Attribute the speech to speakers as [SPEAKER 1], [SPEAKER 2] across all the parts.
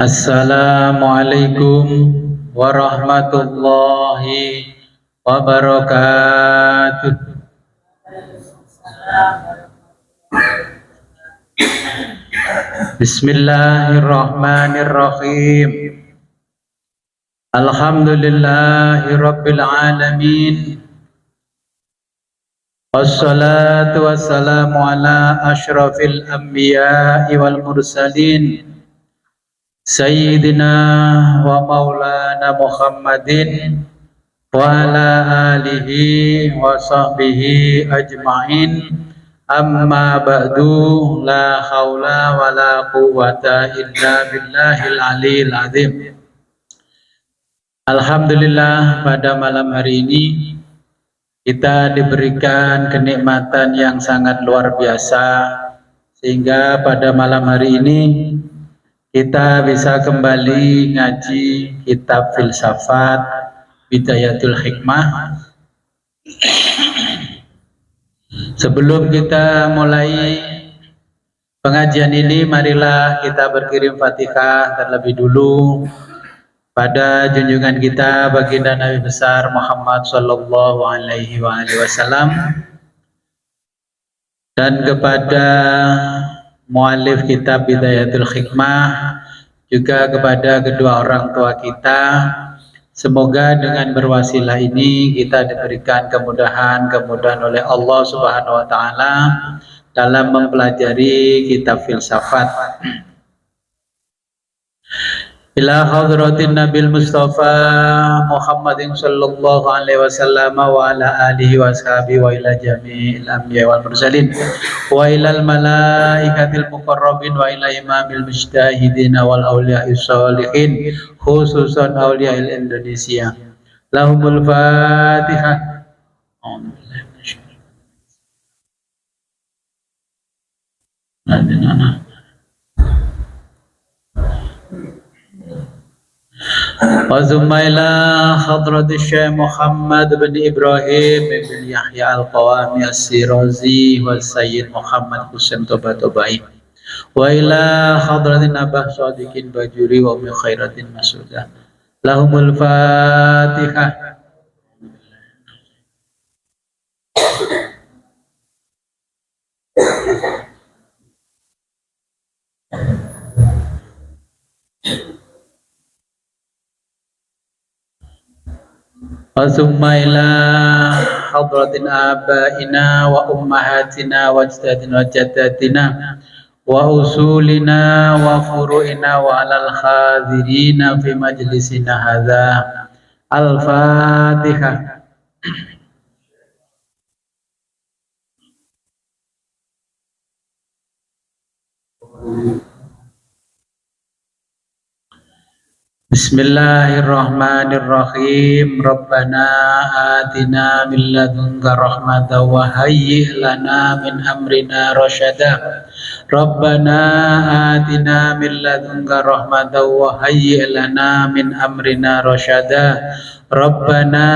[SPEAKER 1] Assalamualaikum warahmatullahi wabarakatuh. Bismillahirrahmanirrahim. Alhamdulillahirabbil alamin. Wassalatu wassalamu ala asyrafil anbiya'i wal mursalin. Sayyidina wa maulana Muhammadin wa ala alihi wa sahbihi ajma'in. Amma ba'du, la haula wa la quwwata illa billahil aliyil azim. Alhamdulillah, pada malam hari ini kita diberikan kenikmatan yang sangat luar biasa, sehingga pada malam hari ini kita bisa kembali ngaji kitab filsafat Bidayatul Hikmah. Sebelum kita mulai pengajian ini, marilah kita berkirim Fatihah terlebih dulu pada junjungan kita baginda Nabi besar Muhammad sallallahu alaihi wasallam, dan kepada muallif kitab Bidayatul Hikmah, juga kepada kedua orang tua kita. Semoga dengan berwasilah ini kita diberikan kemudahan oleh Allah Subhanahu wa taala dalam mempelajari kitab filsafat. Ila hadratin Nabil Mustafa Muhammadin sallallahu alaihi wasallam wa ala alihi wa sahbihi wa ila jami'il anbiya wal mursalin wa ilal malaikatil muqarrabin wa ila imamil mujtahidin wal awliya'is sholihin, khususan awliya'il Indonesia. Lahumul Fatihah. Wazumma ila hadrati Syekh Muhammad bin Ibrahim bin Yahya al-Qawami as-Sirazi wa Sayyid Muhammad Husain Toba-Tobai wa ila hadrati Nabah Shadiqin Bajuri wa Ummi Khairatin Masudah. Lahumul Fatihah. Wasumma ila hadratin abaina wa ummahatina wa ajdadina wa jaddatina wa usulina wa furu'ina wa alal khadirina fi majlisina hadha. Al-Fatihah. Bismillahirrahmanirrahim. Rabbana atina min ladunka rahmatan wa hayyi' lana min amrina rasyada. Rabbana atina min ladunka rahmatan wa hayyi' lana min amrina rasyada. Rabbana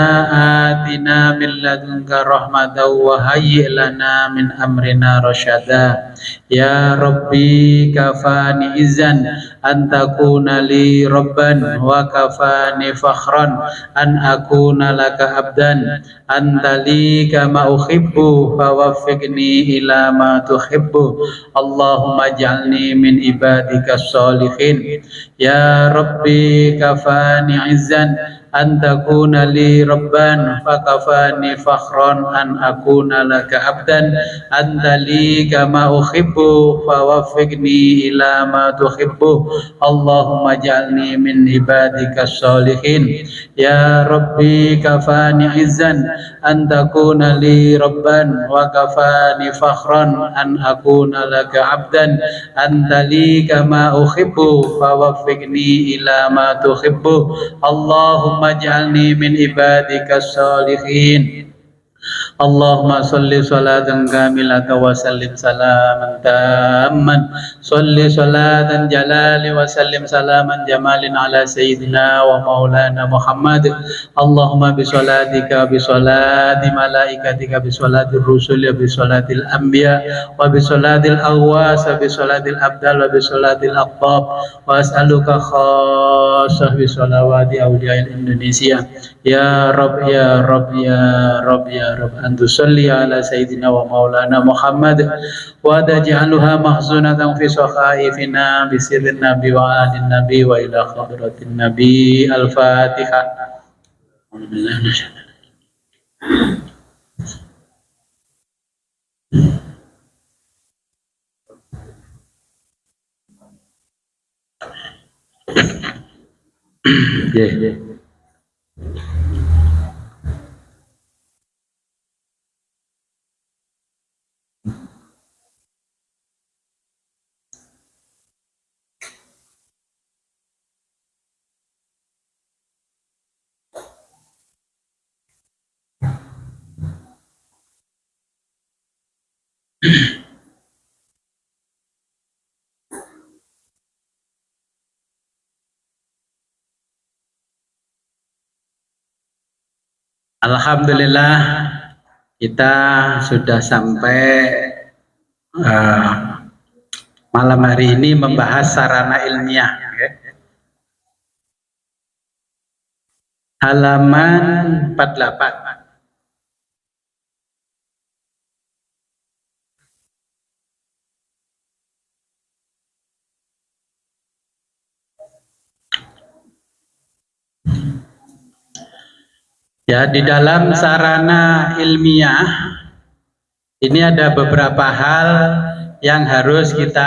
[SPEAKER 1] atina min ladunka rahmatan wa hayyi' lana min amrina rasyada. Ya Rabbi kafani izan an takuna li rabban wa kafani fakhran an akuna laka abdan anta li kama uhibbu fawaffiqni ila ma tuhibbu. Allahumma ij'alni min ibadika sholihin. Ya Rabbi kafani izan an takuna li rabban fakafani fakhran an akuna laka abdan anta li kama uhibbu fawaffiqni ila ma tuhibbu. Allahumma ij'alni min ibadika sholihin. Ya Rabbi kafani izzan an takuna li rabban wa kafani fakhran an akuna laka abdan anta li kama uhibbu fawaffiqni ila ma tuhibbu. Allahumma ij'alni min ibadika sholihin. Allahumma salli salatan kamilatan wa sallim salaman tamman. Salli salatan jalali wa sallim salaman jamalin ala sayyidina wa maulana Muhammad. Allahumma bi salatika bi salati malaikatika bi salatir rusul bi salatil anbiya wa bi salatil awas wa bi salatil abdal wa bi salatil aqtab wa as'aluka khassah bi salawati awliya Indonesia. Ya Rabb ya Rabb ya Rabb ya Rabb antu salli ala sayyidina wa maulana Muhammad wa taj'alha mahzunatan fi sakhaifina bi sirrin nabi wa alin nabi wa ila hadratin nabi. Al-Fatihah. Yeah. Alhamdulillah kita sudah sampai malam hari ini membahas sarana ilmiah. Halaman 48. Ya, di dalam sarana ilmiah ini ada beberapa hal yang harus kita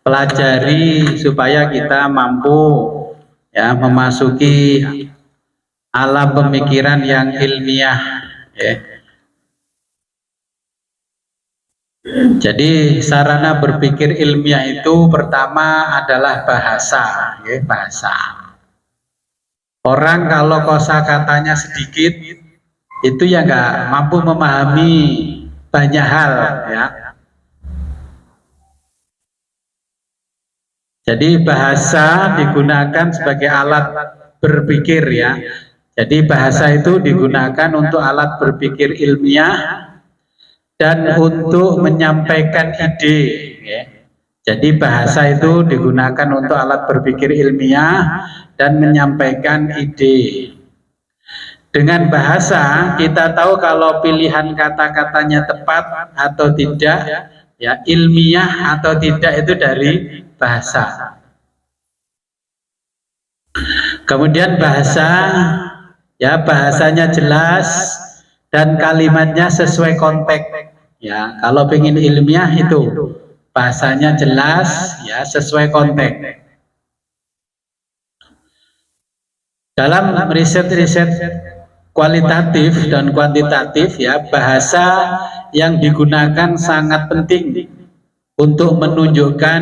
[SPEAKER 1] pelajari supaya kita mampu ya memasuki alam pemikiran yang ilmiah ya. Jadi sarana berpikir ilmiah itu pertama adalah bahasa ya, bahasa. Orang kalau kosakatanya sedikit itu ya nggak mampu memahami banyak hal ya. Jadi bahasa digunakan sebagai alat berpikir ya. Jadi bahasa itu digunakan untuk alat berpikir ilmiah dan untuk menyampaikan ide ya. Jadi bahasa itu digunakan untuk alat berpikir ilmiah dan menyampaikan ide. Dengan bahasa kita tahu kalau pilihan kata-katanya tepat atau tidak, ya ilmiah atau tidak itu dari bahasa. Kemudian bahasa, ya bahasanya jelas dan kalimatnya sesuai konteks. Ya kalau ingin ilmiah itu bahasanya jelas, ya sesuai konteks. Dalam riset-riset kualitatif dan kuantitatif ya bahasa yang digunakan sangat penting untuk menunjukkan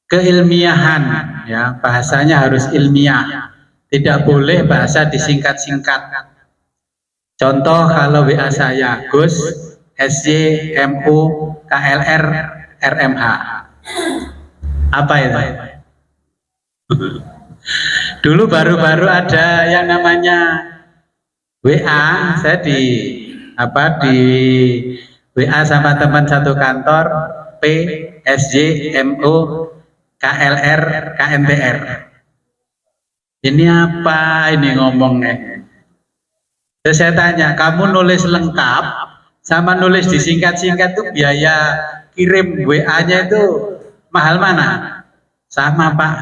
[SPEAKER 1] keilmiahan ya, bahasanya harus ilmiah, tidak boleh bahasa disingkat-singkat. Contoh kalau WA saya Gus SY MU KLR RMH, apa itu? Dulu baru-baru ada yang namanya WA, saya di WA sama teman satu kantor P SJ MU KLR KMTR. Ini apa ini ngomongnya? Terus saya tanya, kamu nulis lengkap sama nulis disingkat-singkat itu biaya kirim WA-nya itu mahal mana? Sama Pak.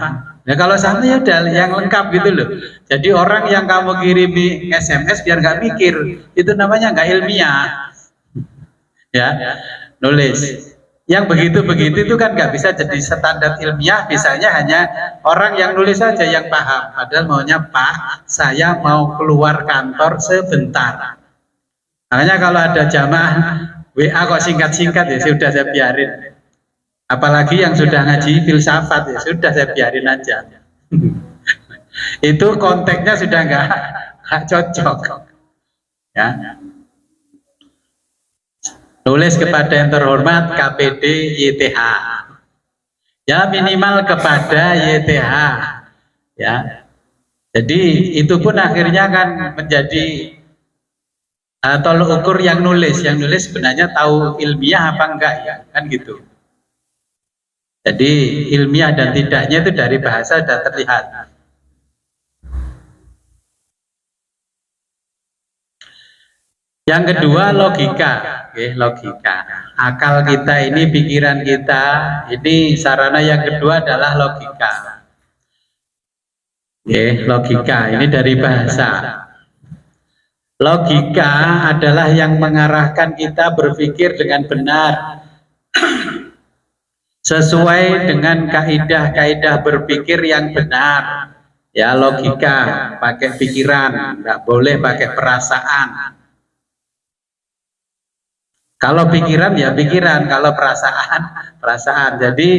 [SPEAKER 1] Ya kalau sama ya udah yang lengkap gitu loh. Jadi orang yang kamu kirimi SMS biar nggak mikir, itu namanya nggak ilmiah. Ya, nulis. Yang begitu-begitu itu kan nggak bisa jadi standar ilmiah, misalnya hanya orang yang nulis saja yang paham. Padahal maunya Pak, saya mau keluar kantor sebentar. Makanya kalau ada jamaah WA kok singkat-singkat ya sudah saya biarin. Apalagi yang sudah ngaji filsafat ya sudah saya biarin aja. Itu konteksnya sudah nggak cocok. Ya. Nulis kepada yang terhormat KPD YTH. Ya minimal kepada YTH. Ya. Jadi itu pun akhirnya kan menjadi tolok ukur yang nulis sebenarnya tahu ilmiah apa enggak ya, kan gitu. Jadi ilmiah dan tidaknya itu dari bahasa sudah terlihat. Yang kedua logika, logika. Akal kita ini, pikiran kita ini, sarana yang kedua adalah logika. Logika ini dari bahasa. Logika adalah yang mengarahkan kita berpikir dengan benar sesuai dengan kaidah-kaidah berpikir yang benar. Ya logika, pakai pikiran, nggak boleh pakai perasaan. Kalau pikiran ya pikiran, kalau perasaan. Jadi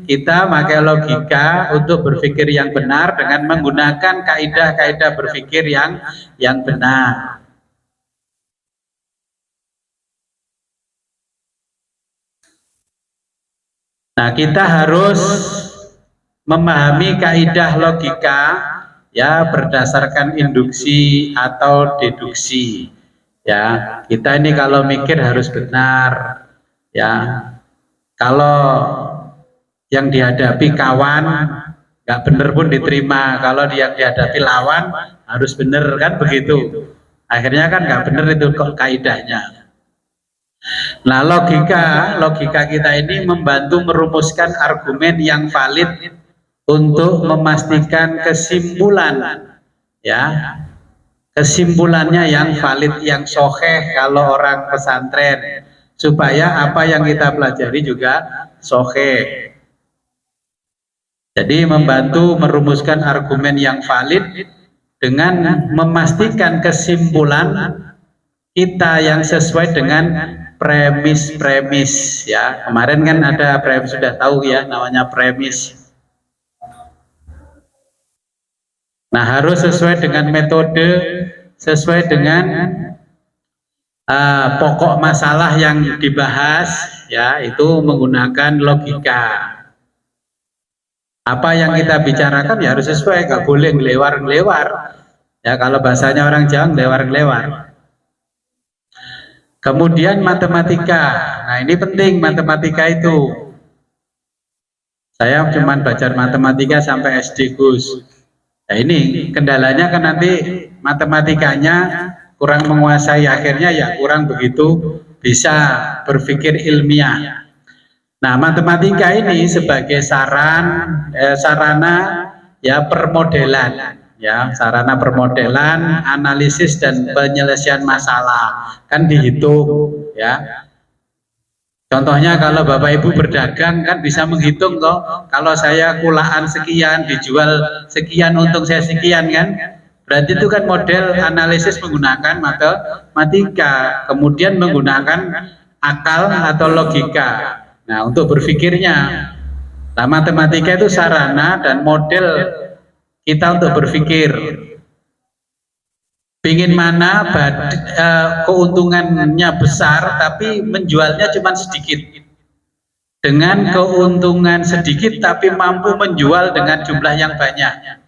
[SPEAKER 1] kita pakai logika untuk berpikir yang benar dengan menggunakan kaidah-kaidah berpikir yang benar. Nah, kita harus memahami kaidah logika ya berdasarkan induksi atau deduksi. Ya, kita ini kalau mikir harus benar. Ya, kalau yang dihadapi kawan nggak benar pun diterima. Kalau yang dihadapi lawan harus benar, kan begitu. Akhirnya kan nggak benar itu kok kaidahnya. Nah, logika kita ini membantu merumuskan argumen yang valid untuk memastikan kesimpulan, ya. Kesimpulannya yang valid, yang sahih kalau orang pesantren, supaya apa yang kita pelajari juga sahih. Jadi membantu merumuskan argumen yang valid dengan memastikan kesimpulan kita yang sesuai dengan premis-premis, ya. Kemarin kan ada premis, sudah tahu ya namanya premis. Nah, harus sesuai dengan metode, sesuai dengan pokok masalah yang dibahas, ya, itu menggunakan logika. Apa yang kita bicarakan ya harus sesuai, nggak boleh ngelewar-ngelewar. Ya, kalau bahasanya orang Jawa ngelewar-ngelewar. Kemudian matematika. Nah, ini penting matematika itu. Saya cuma belajar matematika sampai SD, Gus. Nah, ini kendalanya kan nanti matematikanya kurang menguasai, akhirnya ya kurang begitu bisa berpikir ilmiah. Nah, matematika ini sebagai sarana ya permodelan, ya sarana permodelan, analisis dan penyelesaian masalah, kan dihitung, ya. Contohnya kalau Bapak Ibu berdagang kan bisa menghitung toh, kalau saya kulaan sekian dijual sekian, untung saya sekian, kan. Berarti itu kan model analisis menggunakan matematika, kemudian menggunakan akal atau logika. Nah, untuk berpikirnya. Nah, matematika itu sarana dan model kita untuk berpikir. Pingin mana keuntungannya besar tapi menjualnya cuma sedikit, dengan keuntungan sedikit tapi mampu menjual dengan jumlah yang banyak.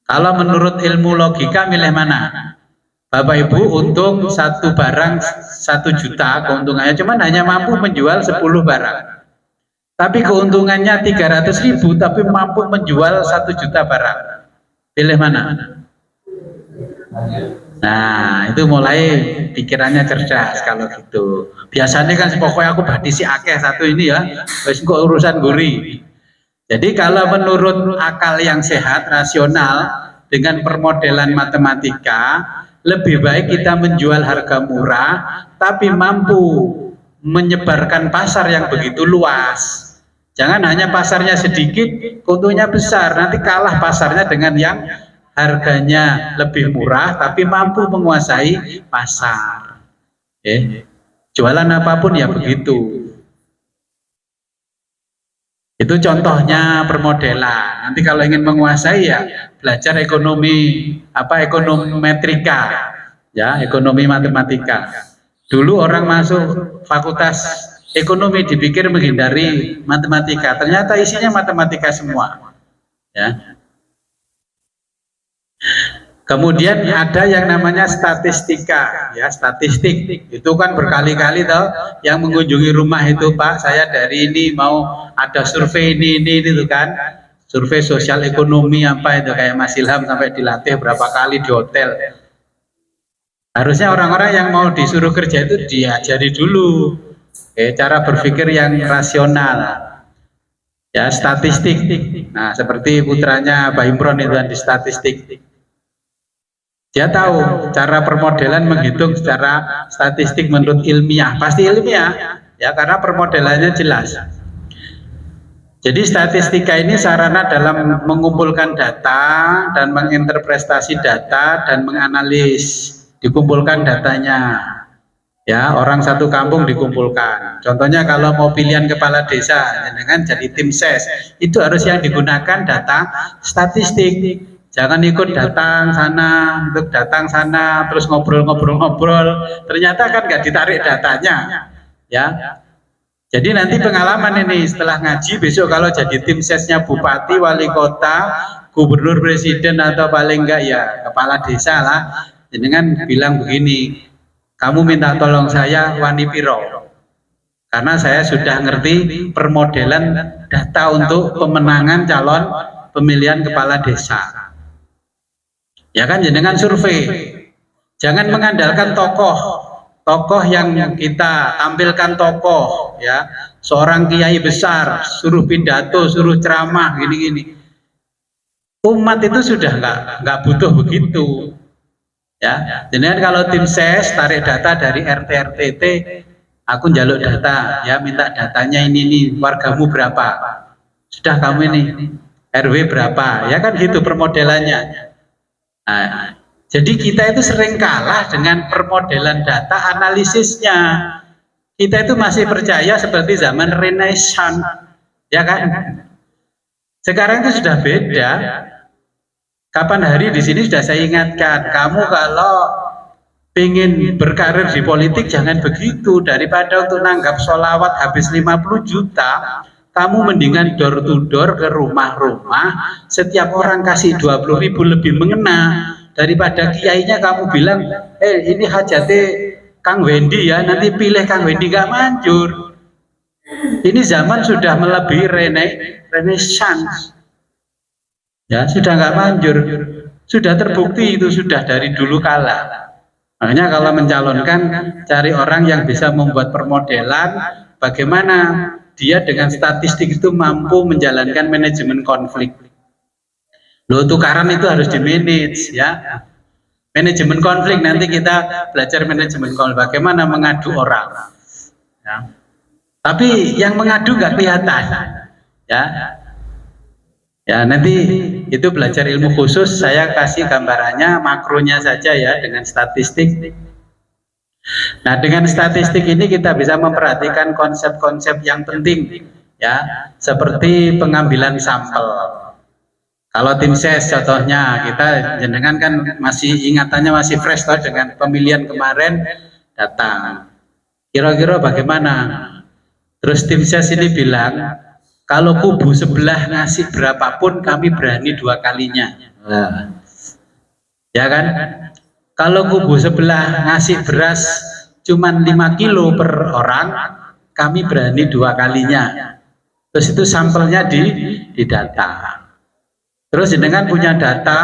[SPEAKER 1] Kalau menurut ilmu logika milih mana? Bapak Ibu untung satu barang 1 juta keuntungannya, cuman hanya mampu menjual 10 barang, tapi keuntungannya 300.000 tapi mampu menjual 1 juta barang. Pilih mana? Nah, itu mulai pikirannya cerdas kalau gitu. Biasanya kan pokoknya aku badisi akeh satu ini ya, wis kok urusan guri. Jadi kalau menurut akal yang sehat, rasional, dengan permodelan matematika, lebih baik kita menjual harga murah tapi mampu menyebarkan pasar yang begitu luas. Jangan hanya pasarnya sedikit, keuntungannya besar, nanti kalah pasarnya dengan yang harganya lebih murah tapi mampu menguasai pasar. Jualan apapun ya begitu. Itu contohnya permodelan. Nanti kalau ingin menguasai ya belajar ekonomi ekonometrika, ya, ekonomi matematika. Dulu orang masuk fakultas ekonomi dipikir menghindari matematika, ternyata isinya matematika semua. Ya. Kemudian ada yang namanya statistika, ya statistik itu kan berkali-kali toh yang mengunjungi rumah itu, Pak, saya dari ini mau ada survei ini itu kan, survei sosial ekonomi apa itu kayak Mas Ilham sampai dilatih berapa kali di hotel. Harusnya orang-orang yang mau disuruh kerja itu diajari dulu cara berpikir yang rasional, ya statistik. Nah seperti putranya Mbak Imron itu kan di statistik. Dia tahu cara permodelan menghitung secara statistik menurut ilmiah, pasti ilmiah, ya karena permodelannya jelas. Jadi statistika ini sarana dalam mengumpulkan data dan menginterpretasi data dan menganalis, dikumpulkan datanya. Ya, orang satu kampung dikumpulkan. Contohnya kalau mau pilihan kepala desa, dengan jadi tim ses, itu harus yang digunakan data statistik. Jangan ikut datang sana, terus ngobrol, ternyata kan nggak ditarik datanya, ya. Jadi nanti pengalaman ini setelah ngaji besok kalau jadi tim sesnya bupati, wali kota, gubernur, presiden atau paling enggak ya kepala desa lah, jenengan bilang begini, kamu minta tolong saya wani piro, karena saya sudah ngerti permodelan data untuk pemenangan calon pemilihan kepala desa. Ya kan jenengan survei, jangan mengandalkan tokoh yang kita tampilkan tokoh, ya seorang kiai besar suruh pidato, suruh ceramah gini-gini. Umat itu sudah nggak butuh begitu, ya. Jenengan kalau tim ses tarik data dari RT RTT, aku njaluk data, ya minta datanya ini wargamu berapa, sudah kamu ini RW berapa, ya kan gitu permodelannya. Nah, jadi kita itu sering kalah dengan permodelan data analisisnya. Kita itu masih percaya seperti zaman Renaissance, ya kan? Sekarang itu sudah beda. Kapan hari di sini sudah saya ingatkan, kamu kalau ingin berkarir di politik jangan begitu. Daripada untuk nanggap sholawat habis 50 juta, kamu mendingan door to door ke rumah-rumah, setiap orang kasih 20.000 lebih mengena daripada kiainya kamu bilang, ini hajate Kang Wendy ya, nanti pilih Kang Wendy gak manjur. Ini zaman sudah melebihi Renaissance, ya sudah gak manjur, sudah terbukti itu sudah dari dulu kala. Makanya kalau mencalonkan cari orang yang bisa membuat permodelan, bagaimana dia dengan statistik itu mampu menjalankan manajemen konflik. Loh, tukaran itu harus di-manage, ya. Manajemen konflik nanti kita belajar manajemen konflik, bagaimana mengadu orang. Ya. Tapi yang mengadu nggak kelihatan, ya. Ya nanti itu belajar ilmu khusus, saya kasih gambarannya makronya saja ya dengan statistik. Nah dengan statistik ini kita bisa memperhatikan konsep-konsep yang penting ya, seperti pengambilan sampel. Kalau tim ses contohnya, kita jenengan kan masih ingatannya masih fresh toh dengan pemilihan kemarin datang. Kira-kira bagaimana? Terus tim ses ini bilang, kalau kubu sebelah ngasih berapapun kami berani 2 kalinya. Nah, ya kan? Kalau kubu sebelah ngasih beras cuman 5 kilo per orang, kami berani 2 kalinya. Terus itu sampelnya di data. Terus dengan punya data,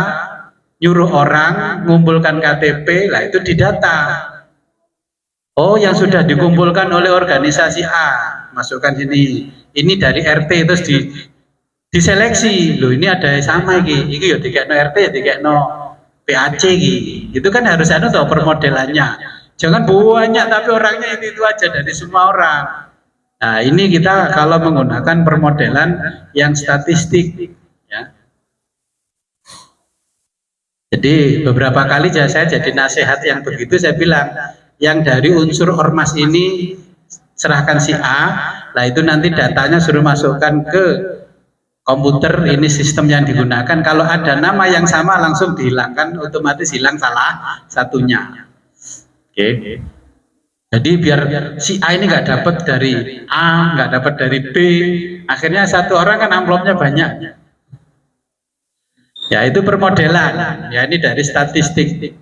[SPEAKER 1] nyuruh orang ngumpulkan KTP, lah itu didata. Oh, yang sudah dikumpulkan oleh organisasi A, masukkan sini. Ini dari RT terus diseleksi. Loh, ini ada sama iki ya dikekno RT, ya dikekno PAC iki. Itu kan harus ada tahu permodelannya. Jangan banyak tapi orangnya itu aja dari semua orang. Nah, ini kita kalau menggunakan permodelan yang statistik ya. Jadi beberapa kali saya jadi nasihat yang begitu, saya bilang yang dari unsur ormas ini serahkan si A, lah itu nanti datanya suruh masukkan ke komputer, ini sistem yang digunakan. Kalau ada nama yang sama langsung dihilangkan, otomatis hilang salah satunya. Oke. Jadi biar si A ini nggak dapat dari A, nggak dapat dari B, akhirnya satu orang kan amplopnya banyak. Ya itu permodelan, ya ini dari statistik.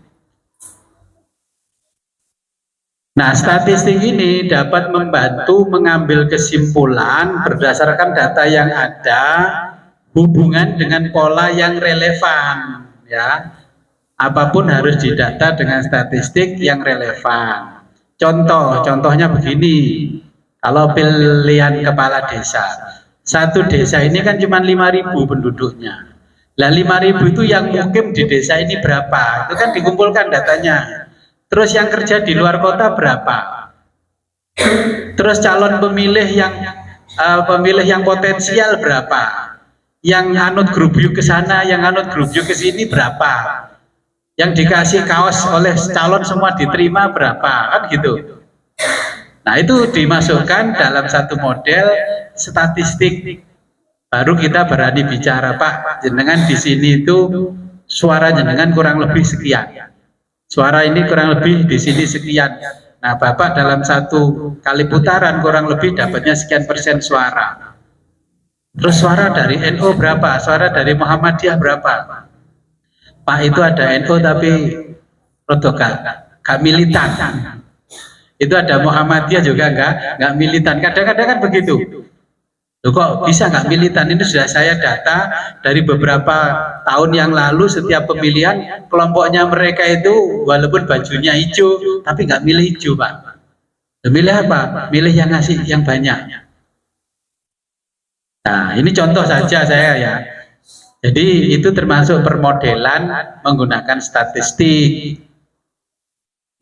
[SPEAKER 1] Nah, statistik ini dapat membantu mengambil kesimpulan berdasarkan data yang ada, hubungan dengan pola yang relevan, ya. Apapun harus didata dengan statistik yang relevan. Contohnya begini, kalau pilihan kepala desa, satu desa ini kan cuma 5.000 penduduknya. Lah 5.000 itu yang mukim di desa ini berapa? Itu kan dikumpulkan datanya. Terus yang kerja di luar kota berapa? Terus calon pemilih yang potensial berapa? Yang anut grup yuk ke sana, yang anut grup yuk ke sini berapa? Yang dikasih kaos oleh calon semua diterima berapa? Kan gitu. Nah, itu dimasukkan dalam satu model statistik. Baru kita berani bicara, Pak, jenengan di sini itu suara jenengan kurang lebih sekian. Suara ini kurang lebih di sini sekian. Nah, Bapak dalam satu kali putaran kurang lebih dapatnya sekian persen suara. Terus suara dari NU berapa? Suara dari Muhammadiyah berapa? Pak, itu ada NU tapi gak militan. Itu ada Muhammadiyah juga nggak militan. Kadang-kadang kan begitu. Loh, kok bisa nggak militan? Ini sudah saya data dari beberapa tahun yang lalu, setiap pemilihan kelompoknya mereka itu walaupun bajunya hijau tapi nggak milih hijau, Pak. Milih apa? Milih yang ngasih yang banyak. Nah, ini contoh saja saya ya. Jadi itu termasuk permodelan menggunakan statistik.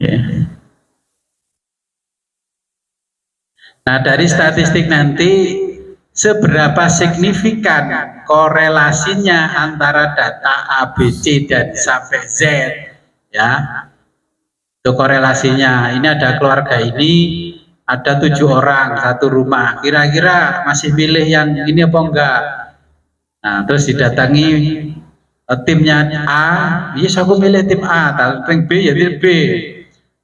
[SPEAKER 1] Yeah. Nah, dari statistik nanti seberapa signifikan korelasinya antara data A, B, C dan sampai Z, ya. Itu korelasinya. Ini ada keluarga ini, ada 7 orang satu rumah. Kira-kira masih pilih yang ini apa enggak? Nah, terus didatangi timnya A, yes aku milih tim A, tim B ya tim B.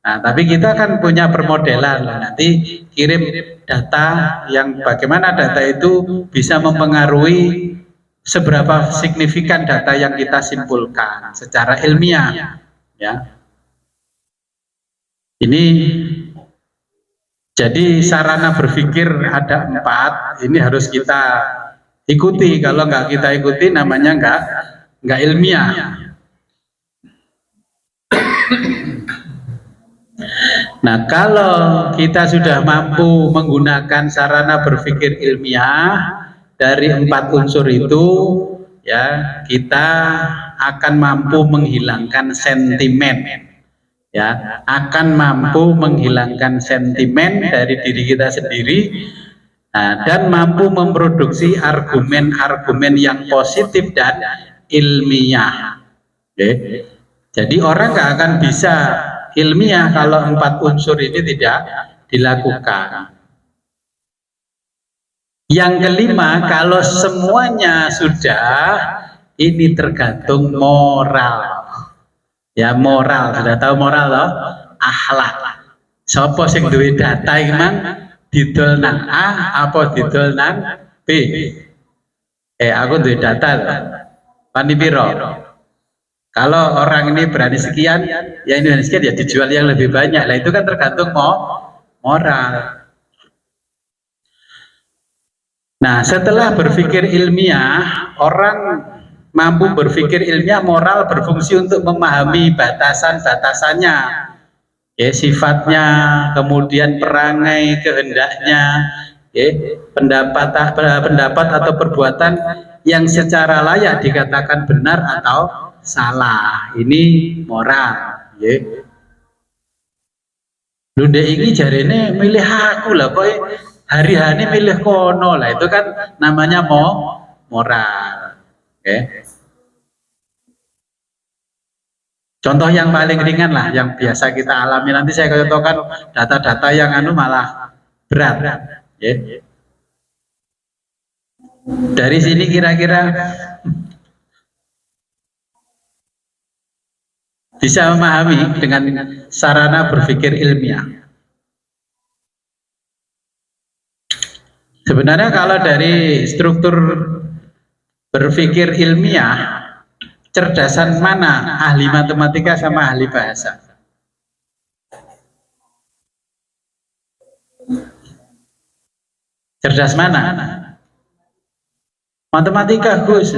[SPEAKER 1] Nah, tapi kita kan punya permodelan. Nanti kirim data yang bagaimana data itu bisa mempengaruhi seberapa signifikan data yang kita simpulkan secara ilmiah. Ya, ini jadi sarana berpikir ada 4. Ini harus kita ikuti. Kalau nggak kita ikuti, namanya nggak ilmiah. Nah, kalau kita sudah mampu menggunakan sarana berpikir ilmiah dari 4 unsur itu, ya, kita akan mampu menghilangkan sentimen, ya, akan mampu menghilangkan sentimen dari diri kita sendiri, nah, dan mampu memproduksi argumen-argumen yang positif dan ilmiah. Oke. Jadi orang nggak akan bisa ilmiah kalau 4 unsur ini tidak dilakukan. Yang kelima, kalau semuanya sudah, ini tergantung moral. Ya, moral, sudah tahu moral loh, akhlak. Sopo sing duwe data emang didol nang A apa didol nang B? Aku duwe data loh. Pani piro? Kalau orang ini berani sekian, ya ini berani sekian, ya dijual yang lebih banyak. Lah itu kan tergantung moral. Nah, setelah berpikir ilmiah, orang mampu berpikir ilmiah, moral berfungsi untuk memahami batasan-batasannya, ya, sifatnya, kemudian perangai, kehendaknya, ya, pendapat atau perbuatan yang secara layak dikatakan benar atau salah. Ini moral, ya. Lu dek iki jarene milih aku lah, kok hari-hari milih kono lah, itu kan namanya moral. Oke. Contoh yang paling ringan lah, yang biasa kita alami, nanti saya contohkan data-data yang malah berat, ya. Dari sini kira-kira bisa memahami dengan sarana berpikir ilmiah. Sebenarnya kalau dari struktur berpikir ilmiah, cerdasan mana ahli matematika sama ahli bahasa? Cerdas mana? Matematika, Gus.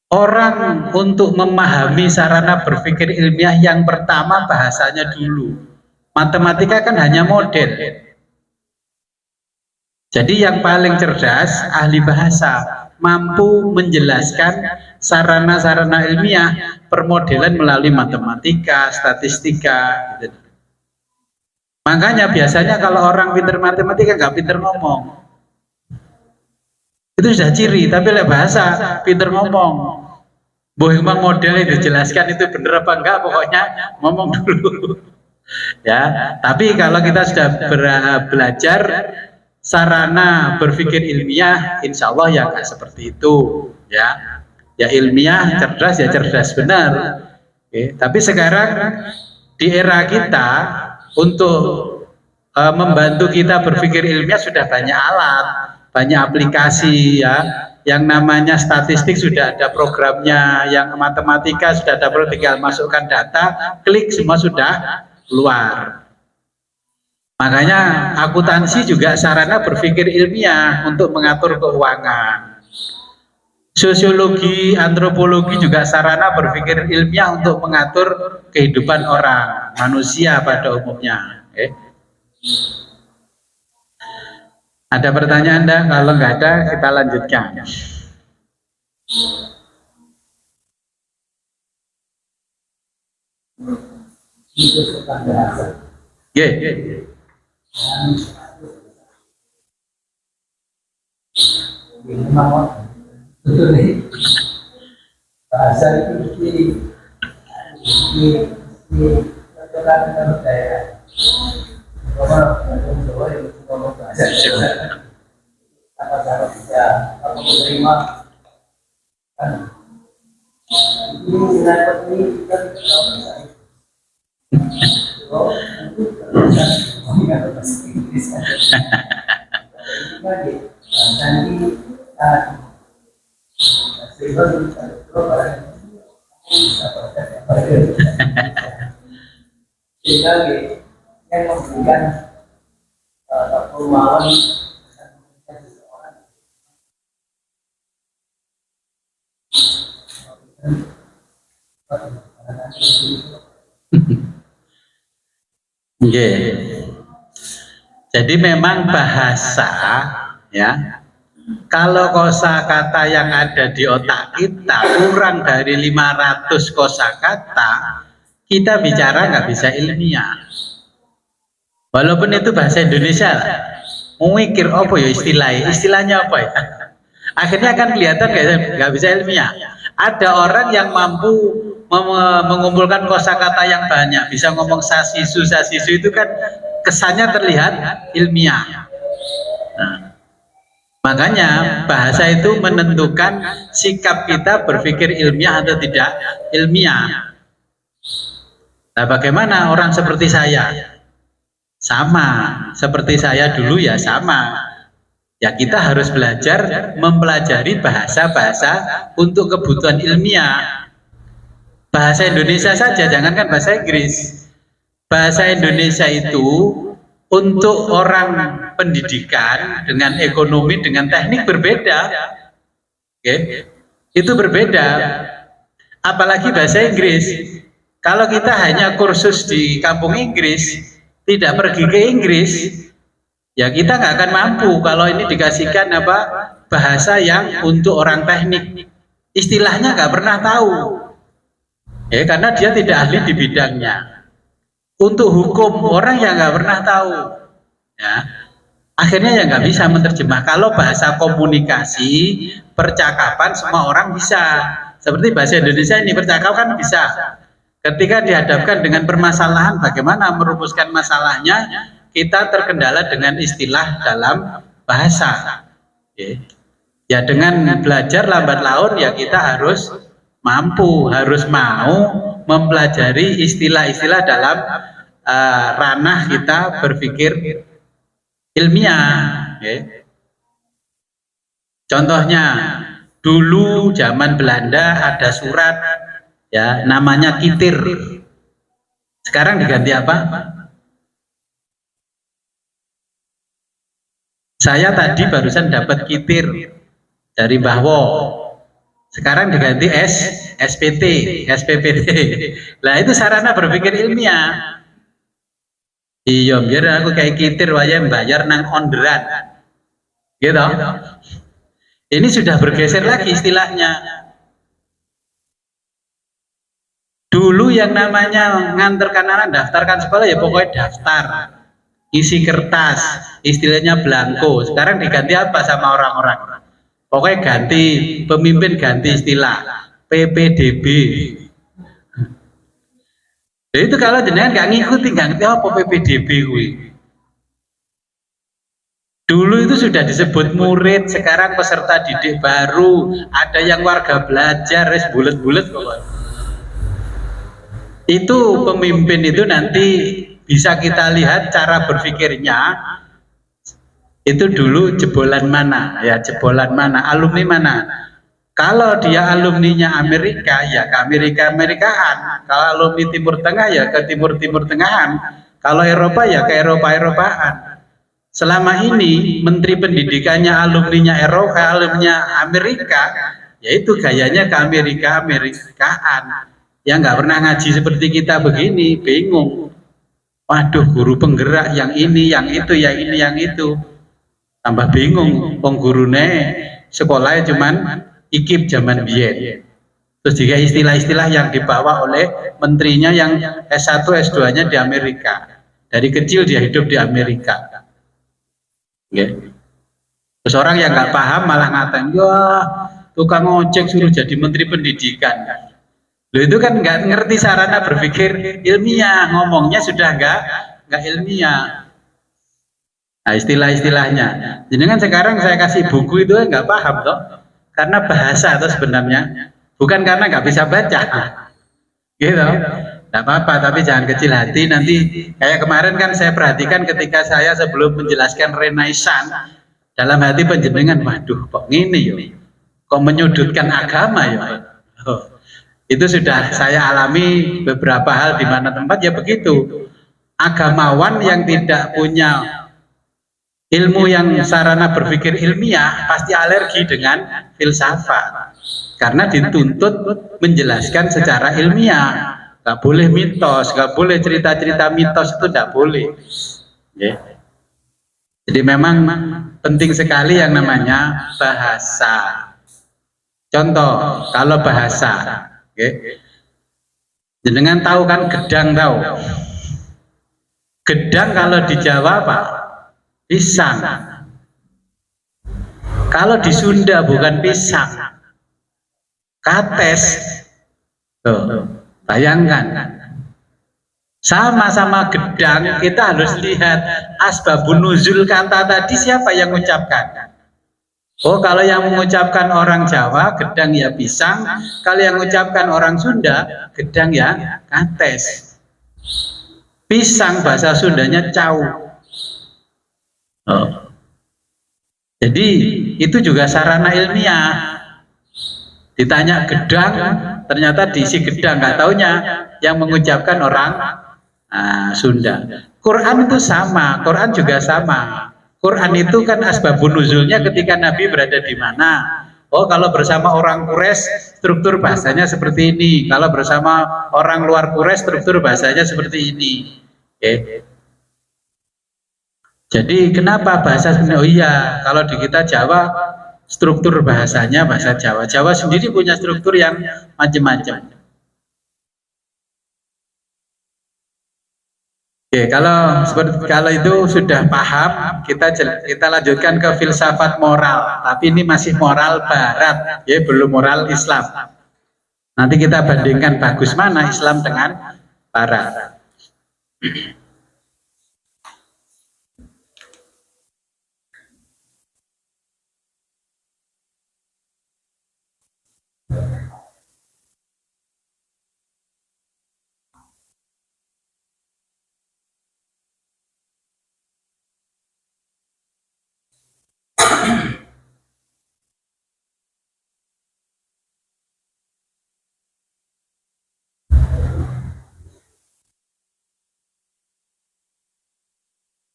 [SPEAKER 1] Orang untuk memahami sarana berpikir ilmiah yang pertama bahasanya dulu. Matematika kan hanya model. Jadi yang paling cerdas ahli bahasa, mampu menjelaskan sarana-sarana ilmiah permodelan melalui matematika, statistika gitu. Makanya biasanya kalau orang pinter matematika nggak pinter ngomong, itu sudah ciri. Tapi lewat bahasa pinter ngomong. Boh emang modelnya dijelaskan itu bener apa enggak, pokoknya ngomong dulu. Ya, tapi kalau kita sudah belajar sarana berpikir ilmiah, insya Allah ya nggak seperti itu. Ya ilmiah, cerdas ya cerdas benar. Oke, tapi sekarang di era kita untuk membantu kita berpikir ilmiah sudah banyak alat, banyak aplikasi ya. Yang namanya statistik sudah ada programnya, yang matematika sudah ada program, tinggal masukkan data, klik semua sudah keluar. Makanya akuntansi juga sarana berpikir ilmiah untuk mengatur keuangan. Sosiologi, antropologi juga sarana berpikir ilmiah untuk mengatur kehidupan orang, manusia pada umumnya. Ada pertanyaan Anda? Kalau nggak ada, kita lanjutkan.
[SPEAKER 2] Betul nih, bahasa itu di orang daerah. Apa bisa apa menerima kan ini dapat ini kita yang memberikan perumahan
[SPEAKER 1] Jadi memang bahasa ya, kalau kosakata yang ada di otak kita kurang dari 500 kosakata, kita bicara nggak bisa ilmiah. Walaupun itu bahasa Indonesia lah. Memikir apa ya istilahnya apa ya? Akhirnya akan kelihatan nggak bisa ilmiah. Ada orang yang mampu mengumpulkan kosakata yang banyak, bisa ngomong sasisu itu kan kesannya terlihat ilmiah. Nah, makanya bahasa itu menentukan sikap kita berpikir ilmiah atau tidak ilmiah. Nah, bagaimana orang seperti saya? Sama seperti saya dulu ya sama. Ya kita harus belajar mempelajari bahasa-bahasa untuk kebutuhan ilmiah. Bahasa Indonesia saja, jangankan bahasa Inggris. Bahasa Indonesia itu untuk orang pendidikan dengan ekonomi dengan teknik berbeda. Itu berbeda. Apalagi bahasa Inggris. Kalau kita hanya kursus di kampung Inggris, tidak pergi ke Inggris, ya kita nggak akan mampu kalau ini dikasihkan bahasa yang untuk orang teknik, istilahnya nggak pernah tahu, karena dia tidak ahli di bidangnya. Untuk hukum orang yang nggak pernah tahu, ya akhirnya ya nggak bisa menerjemah. Kalau bahasa komunikasi, percakapan semua orang bisa, seperti bahasa Indonesia ini percakapan bisa. Ketika dihadapkan dengan permasalahan, bagaimana merumuskan masalahnya, kita terkendala dengan istilah dalam bahasa. Ya dengan belajar lambat laun ya kita harus mampu, harus mau mempelajari istilah-istilah dalam ranah kita berpikir ilmiah. Okay. Contohnya, dulu zaman Belanda ada surat ya namanya kitir. Sekarang diganti apa? Saya tadi barusan dapat kitir dari Mbah Wo. Sekarang diganti SPT, SPPT. Lah itu sarana berpikir ilmiah. Iya, biar aku kayak kitir waya bayar nang onderan. Gitu. Ini sudah bergeser lagi istilahnya. Dulu yang namanya nganterkan anak daftarkan sekolah ya pokoknya daftar, isi kertas, istilahnya belangko. Sekarang diganti apa sama orang-orang? Pokoknya ganti pemimpin, ganti istilah PPDB. Jadi itu kalau jenengan nggak ngikuti nggak ngerti apa PPDB gue. Dulu itu sudah disebut murid, sekarang peserta didik baru, ada yang warga belajar, res bulet-bulet pokoknya. Itu pemimpin itu nanti bisa kita lihat cara berpikirnya itu dulu jebolan mana ya, jebolan mana, alumni mana. Kalau dia alumninya Amerika ya ke Amerika-Amerikaan, kalau alumni Timur Tengah ya ke Timur Tengahan, kalau Eropa ya ke Eropa-Eropaan. Selama ini menteri pendidikannya alumninya Eropa, alumninya Amerika, yaitu gayanya ke Amerika-Amerikaan. Yang nggak pernah ngaji seperti kita begini, bingung. Waduh, guru penggerak yang ini, yang itu, yang ini, yang itu. Tambah bingung, penggurune sekolahnya cuman ikip zaman biyen. Terus juga istilah-istilah yang dibawa oleh menterinya yang S1, S2-nya di Amerika. Dari kecil dia hidup di Amerika. Okay. Terus orang yang nggak paham malah ngatain, wah tukang ojek suruh jadi menteri pendidikan. Loh itu kan nggak ngerti sarana berpikir ilmiah, ngomongnya sudah nggak ilmiah. Nah istilah-istilahnya. Jadi kan sekarang saya kasih buku itu nggak paham toh, karena bahasa itu sebenarnya, bukan karena nggak bisa baca. Gitu. Tidak apa-apa, tapi jangan kecil hati. Nanti kayak kemarin kan saya perhatikan ketika saya sebelum menjelaskan Renaissance, dalam hati penjenengan, waduh kok gini ya, kok menyudutkan agama ya. Oh, itu sudah saya alami beberapa hal di mana tempat ya begitu. Agamawan yang tidak punya ilmu yang sarana berpikir ilmiah pasti alergi dengan filsafat karena dituntut menjelaskan secara ilmiah. Gak boleh mitos, gak boleh cerita-cerita mitos, itu tidak boleh. Okay. Jadi memang penting sekali yang namanya bahasa. Contoh, kalau bahasa, okay. Jenengan tahu kan gedang tahu? Gedang kalau di Jawa apa? Pisang. Kalau di Sunda bukan pisang, kates. Tuh, bayangkan. Sama-sama gedang, kita harus lihat asbabun nuzul kata tadi siapa yang mengucapkan. Oh, kalau yang mengucapkan orang Jawa, gedang ya pisang. Kalau yang mengucapkan orang Sunda, gedang ya kates. Pisang bahasa Sundanya cau. Oh. Jadi itu juga sarana ilmiah. Ditanya gedang, ternyata diisi gedang, nggak taunya yang mengucapkan orang Sunda. Quran itu sama, Quran juga sama. Quran itu kan asbabun nuzulnya ketika Nabi berada di mana. Oh, kalau bersama orang Quraisy struktur bahasanya seperti ini. Kalau bersama orang luar Quraisy struktur bahasanya seperti ini. Okay. Jadi kenapa bahasa Sunda? Oh iya, kalau di kita Jawa struktur bahasanya bahasa Jawa. Jawa sendiri punya struktur yang macam-macam. Oke, kalau itu sudah paham, kita lanjutkan ke filsafat moral. Tapi ini masih moral Barat, ya belum moral Islam. Nanti kita bandingkan bagus mana Islam dengan Barat.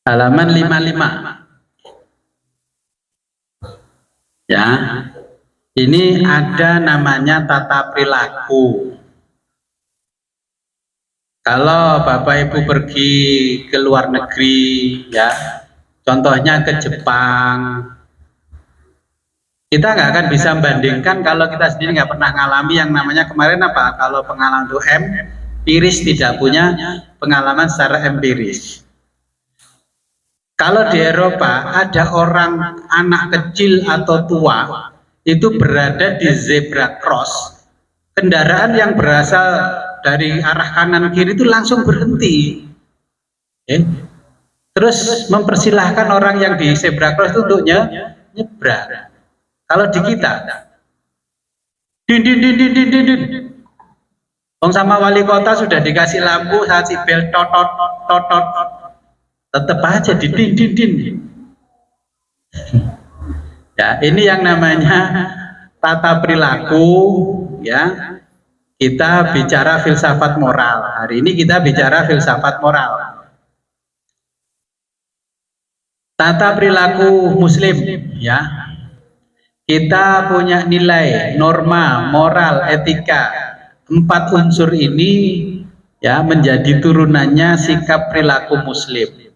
[SPEAKER 1] Halaman 55. Ya. Ini ada namanya tata perilaku. Kalau Bapak Ibu pergi ke luar negeri, ya, contohnya ke Jepang, kita nggak akan bisa membandingkan kalau kita sendiri nggak pernah ngalami yang namanya kemarin apa? Kalau pengalaman itu empiris, tidak punya pengalaman secara empiris. Kalau di Eropa ada orang anak kecil atau tua itu berada di zebra cross, kendaraan yang berasal dari arah kanan kiri itu langsung berhenti, terus mempersilahkan orang yang di zebra cross itu untuk nyebrang. Kalau di kita, din. Sama wali kota sudah dikasih lampu, kasih bel totot, tetap aja din. Ya, ini yang namanya tata perilaku, ya. Kita bicara filsafat moral. Hari ini kita bicara filsafat moral. Tata perilaku muslim, ya. Kita punya nilai, norma, moral, etika. 4 unsur ini ya menjadi turunannya sikap perilaku muslim.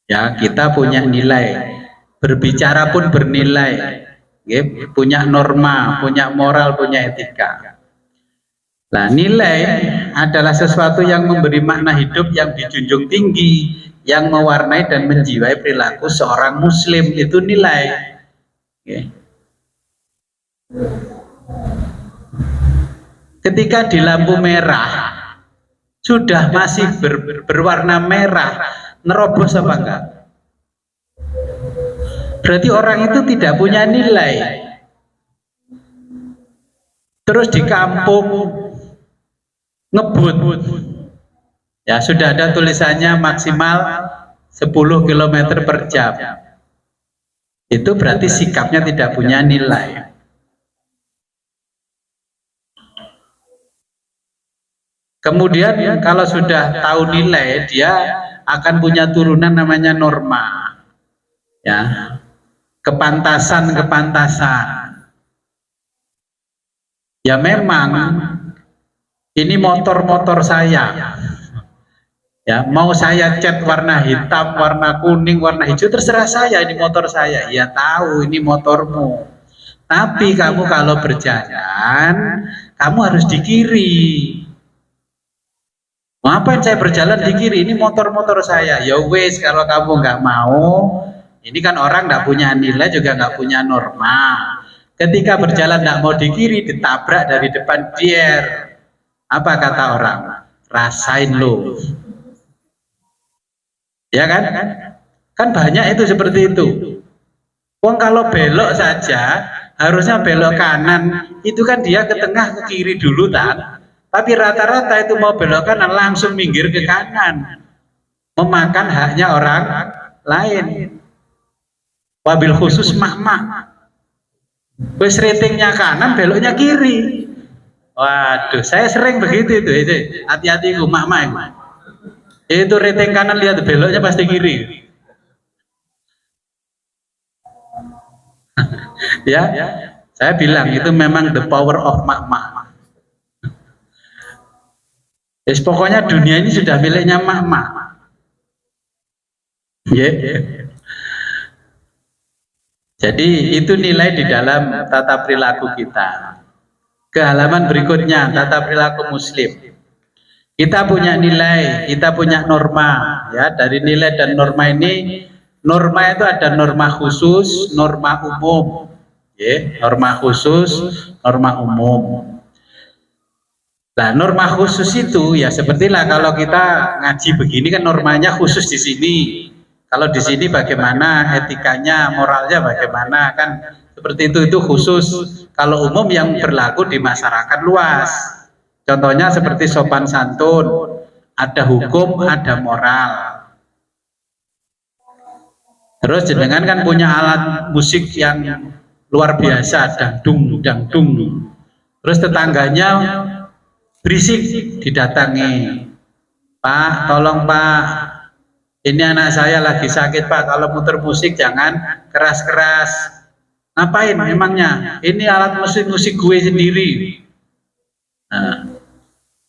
[SPEAKER 1] Ya, kita punya nilai, berbicara pun bernilai, ya, punya norma, punya moral, punya etika. Nah, nilai adalah sesuatu yang memberi makna hidup yang dijunjung tinggi, yang mewarnai dan menjiwai perilaku seorang muslim, itu nilai. Ya. Ketika di lampu merah sudah masih berwarna merah, nerobos apa enggak? Berarti orang itu tidak punya nilai. Terus di kampung ngebut, ya sudah ada tulisannya maksimal 10 km per jam. Itu berarti sikapnya tidak punya nilai. Kemudian kalau sudah tahu nilai, dia akan punya turunan namanya norma, ya, kepantasan. Ya memang ini motor saya, ya mau saya cat warna hitam, warna kuning, warna hijau, terserah saya, ini motor saya. Ya tahu ini motormu, tapi kamu kalau berjalan kamu harus di kiri. Ngapain saya berjalan di kiri? Ini motor saya. Ya wes, kalau kamu nggak mau, ini kan orang nggak punya nilai juga nggak punya norma. Ketika berjalan nggak mau di kiri, ditabrak dari depan dier. Apa kata orang? Rasain lo. Ya kan? Kan banyak itu seperti itu. Wong kalau belok saja harusnya belok kanan, itu kan dia ke tengah ke kiri dulu tak? Tapi rata-rata itu mau belok kanan langsung minggir ke kanan, memakan haknya orang lain. Wabil khusus mak-mak, wes ratingnya kanan beloknya kiri. Waduh, saya sering begitu itu. Hati-hati ku mak-mak. Itu rating kanan, lihat beloknya pasti kiri. Ya, saya bilang itu memang the power of mak-mak. Pokoknya dunia ini sudah miliknya mak-mak. Jadi itu nilai di dalam tata perilaku kita. Ke halaman berikutnya, tata perilaku muslim. Kita punya nilai, kita punya norma. Ya, dari nilai dan norma ini, norma itu ada norma khusus, norma umum. Norma khusus, norma umum. Nah, norma khusus itu ya sepertilah kalau kita ngaji begini kan normanya khusus di sini. Kalau di sini bagaimana etikanya, moralnya bagaimana, kan seperti itu khusus. Kalau umum yang berlaku di masyarakat luas. Contohnya seperti sopan santun, ada hukum, ada moral. Terus jenengan kan punya alat musik yang luar biasa, dangdung. Terus tetangganya berisik, didatangi, Pak, tolong Pak, Ini anak saya lagi sakit Pak, kalau muter musik jangan keras-keras. Ngapain emangnya? Ini alat musik gue sendiri. Nah,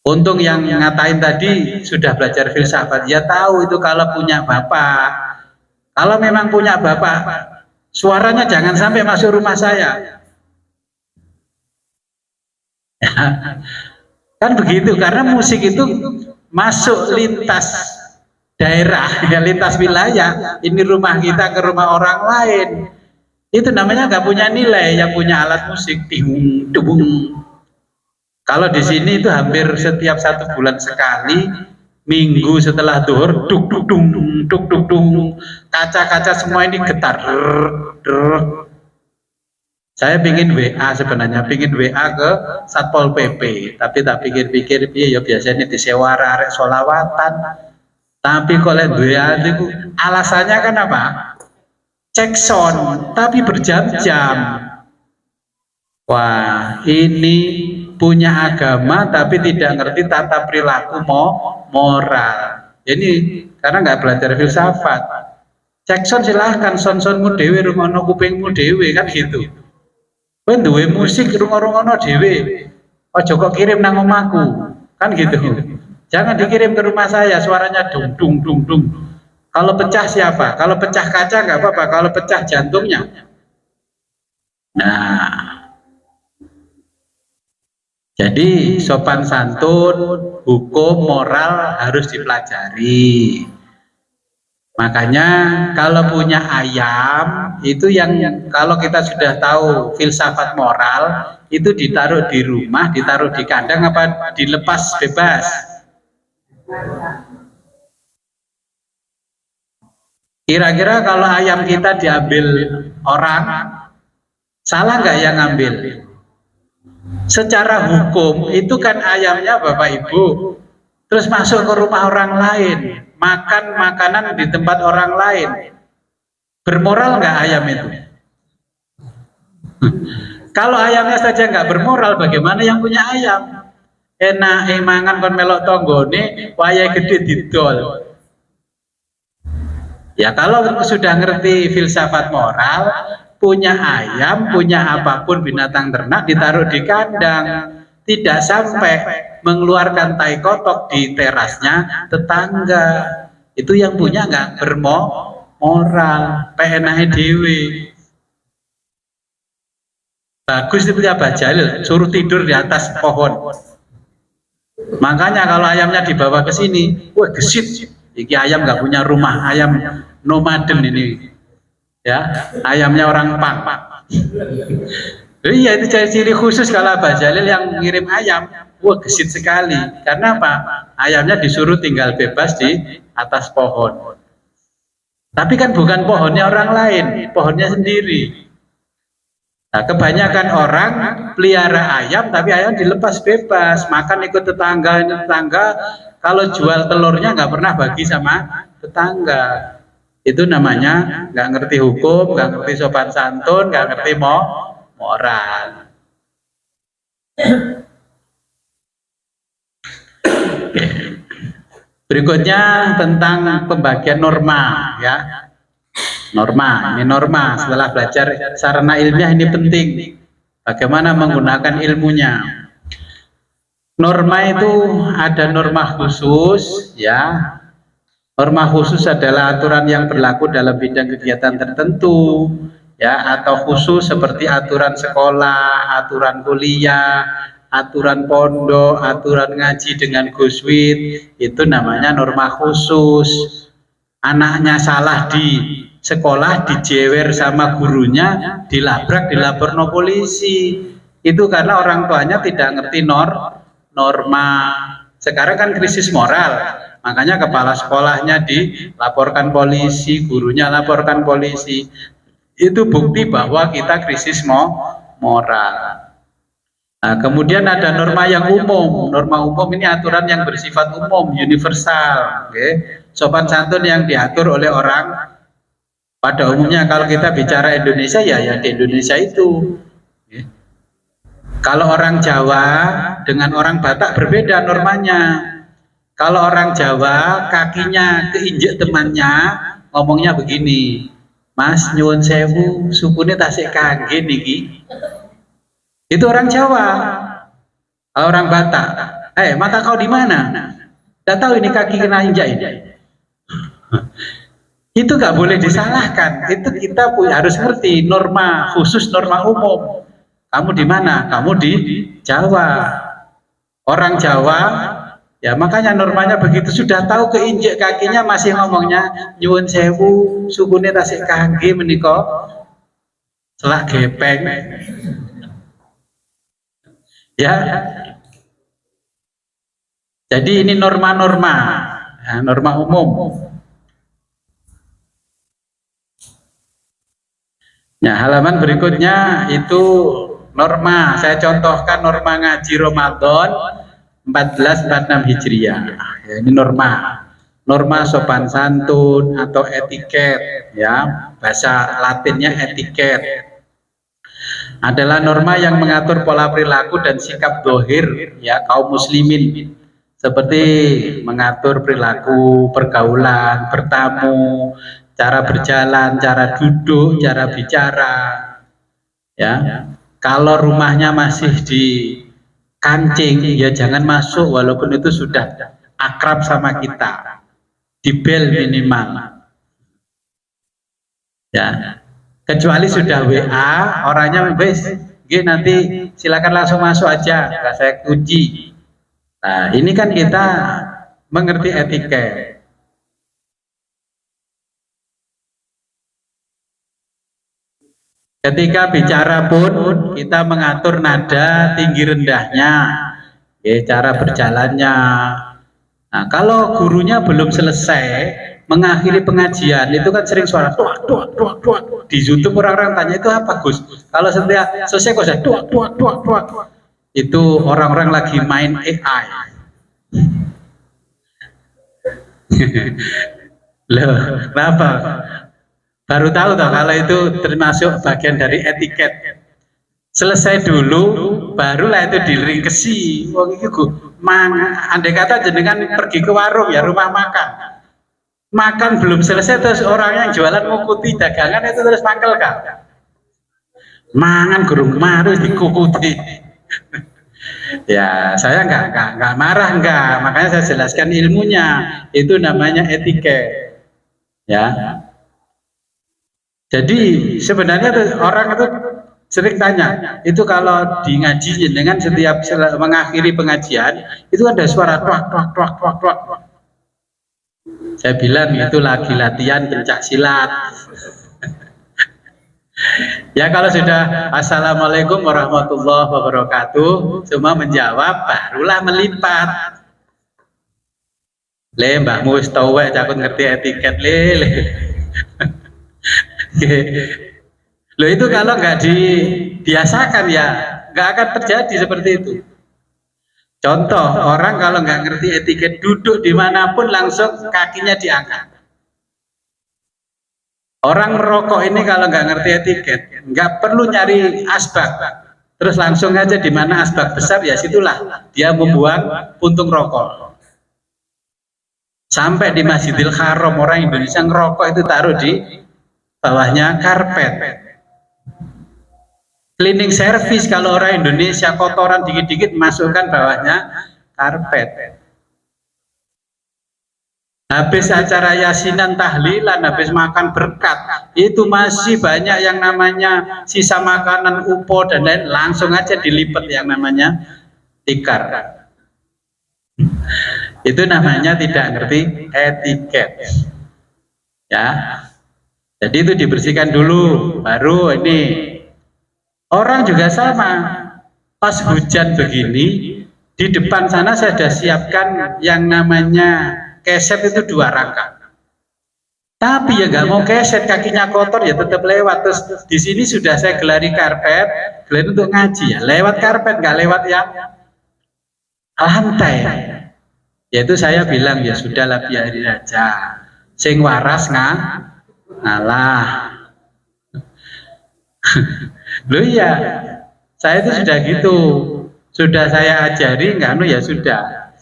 [SPEAKER 1] untung yang ngatain tadi sudah belajar filsafat, ya tahu itu kalau punya bapak. Kalau memang punya bapak, suaranya jangan sampai masuk rumah saya. Kan begitu, karena musik itu masuk lintas daerah, ya, lintas wilayah. Ini rumah kita ke rumah orang lain. Itu namanya nggak punya nilai. Yang punya alat musik, ting, dubung. Kalau di sini itu hampir setiap 1 bulan sekali, minggu setelah duhur, duk duk dung, duk duk dung, kaca-kaca semua ini getar. Saya pingin WA sebenarnya, pingin WA ke Satpol PP, tapi tak pikir-pikir, ya biasanya disewa arek solawatan. Tapi kalau WA itu alasannya kan apa? Cek sound, tapi berjam-jam. Wah, ini punya agama tapi tidak ngerti tata perilaku moral. Ini karena nggak belajar filsafat. Cek sound silahkan, sound-soundmu dewe, rungono kupingmu dewe, kan gitu. Kowe duwe musik rungono dewe. Ojo kok kirim nang omahku, kan gitu. Jangan dikirim ke rumah saya, suaranya dung dung dung dung. Kalau pecah siapa? Kalau pecah kaca nggak apa-apa, kalau pecah jantungnya. Nah, jadi sopan santun, hukum, moral harus dipelajari. Makanya kalau punya ayam itu yang kalau kita sudah tahu filsafat moral itu ditaruh di rumah, ditaruh di kandang apa dilepas bebas? Kira-kira kalau ayam kita diambil orang, salah nggak yang ngambil? Secara hukum itu kan ayamnya Bapak Ibu, terus masuk ke rumah orang lain, makan makanan di tempat orang lain, bermoral nggak ayam itu? Kalau ayamnya saja nggak bermoral, bagaimana yang punya ayam? Enak mangan kon melok tonggone, wayah gede didol. Ya kalau sudah ngerti filsafat moral, punya ayam, punya apapun binatang ternak ditaruh di kandang, tidak sampai mengeluarkan tai kotok di terasnya tetangga. Itu yang punya nggak bermoral, pengenai dewi. Bagus itu ya Pak Jalil, suruh tidur di atas pohon. Makanya kalau ayamnya dibawa ke sini, wah gesit. Iki ayam nggak punya rumah, ayam nomaden ini, ya ayamnya orang Pang. Iya itu ciri khusus kalau Abah Jalil yang ngirim ayam, wah gesit sekali. Karena apa? Ayamnya disuruh tinggal bebas di atas pohon. Tapi kan bukan pohonnya orang lain, pohonnya sendiri. Nah, kebanyakan orang pelihara ayam, tapi ayam dilepas bebas, makan ikut tetangga, kalau jual telurnya nggak pernah bagi sama tetangga. Itu namanya nggak ngerti hukum, nggak ngerti sopan santun, nggak ngerti moral. Berikutnya tentang pembagian norma, ya. Norma, ini norma. Setelah belajar sarana ilmiah ini penting. Bagaimana menggunakan ilmunya. Norma itu ada norma khusus, ya. Norma khusus adalah aturan yang berlaku dalam bidang kegiatan tertentu, ya, atau khusus seperti aturan sekolah, aturan kuliah, aturan pondok, aturan ngaji dengan guswit, itu namanya norma khusus. Anaknya salah di sekolah, dijewer sama gurunya, dilabrak, dilaporno polisi. Itu karena orang tuanya tidak ngerti norma. Sekarang kan krisis moral, makanya kepala sekolahnya dilaporkan polisi, gurunya laporkan polisi. Itu bukti bahwa kita krisis moral. Nah, kemudian ada norma yang umum. Norma umum ini aturan yang bersifat umum, universal. Okay. Sopan santun yang diatur oleh orang pada umumnya. Kalau kita bicara Indonesia, ya di Indonesia itu. Okay. Kalau orang Jawa dengan orang Batak berbeda normanya. Kalau orang Jawa kakinya keinjek temannya, ngomongnya begini, Mas nyuwun sewu, sukune tasik kangge niki. Itu orang Jawa. Orang Batak, mata kau di mana? Tidak tahu ini kaki kena injak ini. Itu nggak boleh disalahkan. Itu kita harus ngerti norma khusus, norma umum. Kamu di mana? Kamu di Jawa. Orang Jawa, ya makanya normanya begitu. Sudah tahu keinjek kakinya masih ngomongnya nyuwun sewu, sukune tasik kangge menika selak gepeng. Ya. Jadi ini norma-norma, ya, norma umum. Nah, halaman berikutnya itu norma. Saya contohkan norma ngaji Ramadan 1446 Hijriah. Ya, ini norma. Norma sopan santun atau etiket, ya. Bahasa Latinnya etiket. Adalah norma yang mengatur pola perilaku dan sikap dohir ya kaum muslimin, seperti mengatur perilaku, pergaulan, bertamu, cara berjalan, cara duduk, cara bicara. Ya, kalau rumahnya masih di kancing, ya jangan masuk walaupun itu sudah akrab sama kita, di bel minimal. Ya, kecuali sudah WA, orangnya wes, nanti silakan langsung masuk aja, nggak saya kunci. Nah, ini kan kita mengerti etiket. Ketika bicara pun kita mengatur nada tinggi rendahnya, ya, cara berjalannya. Nah, kalau gurunya belum selesai mengakhiri pengajian, itu kan sering suara tuak tuak tuak tuak. Di YouTube orang-orang tanya itu apa Gus? Kalau setiap selesai kok saya tuak tuak tuak tuak. Itu orang-orang lagi main AI. Loh, kenapa? Baru tahu toh kalau itu termasuk bagian dari etiket. Selesai dulu, barulah itu diringkesi. Wong iki andai kata jenengan pergi ke warung ya, rumah makan. Makan belum selesai terus orang yang jualan ngukuti dagangan itu terus mangkel kan? Mangan gurung marus dikukuti. Ya, saya nggak marah enggak, makanya saya jelaskan ilmunya. Itu namanya etiket. Ya. Jadi sebenarnya orang itu sering tanya, itu kalau di ngaji dengan setiap mengakhiri pengajian itu ada suara tuak tuak tuak tuak tuak. Saya bilang itu lagi latihan pencak silat. Ya kalau sudah Assalamualaikum warahmatullahi wabarakatuh semua menjawab, barulah melipat. Le mbahmu wis tau wae cakut ngerti etiket le. Loh itu kalau nggak dibiasakan ya nggak akan terjadi seperti itu. Contoh, orang kalau nggak ngerti etiket duduk dimanapun langsung kakinya diangkat. Orang merokok ini kalau nggak ngerti etiket nggak perlu nyari asbak, terus langsung aja di mana asbak besar ya situlah dia membuang puntung rokok. Sampai di Masjidil Haram orang Indonesia ngerokok itu taruh di bawahnya karpet. Cleaning service kalau orang Indonesia kotoran dikit-dikit masukkan bawahnya karpet. Habis acara yasinan tahlilan, habis makan berkat, itu masih banyak yang namanya sisa makanan upo dan lain, langsung aja dilipat yang namanya tikar. Itu namanya tidak ngerti etiket. Ya. Jadi itu dibersihkan dulu, baru ini. Orang juga sama, pas hujan begini, di depan sana saya sudah siapkan yang namanya keset itu 2 rangka. Tapi ya nggak mau keset, kakinya kotor ya tetap lewat. Terus di sini sudah saya gelari karpet, gelari untuk ngaji ya, lewat karpet nggak lewat yang lantai. Yaitu saya bilang ya sudahlah biarin aja, sing waras ngalah. Loh iya, saya itu sudah gitu, sudah saya ajari nggak ya sudah.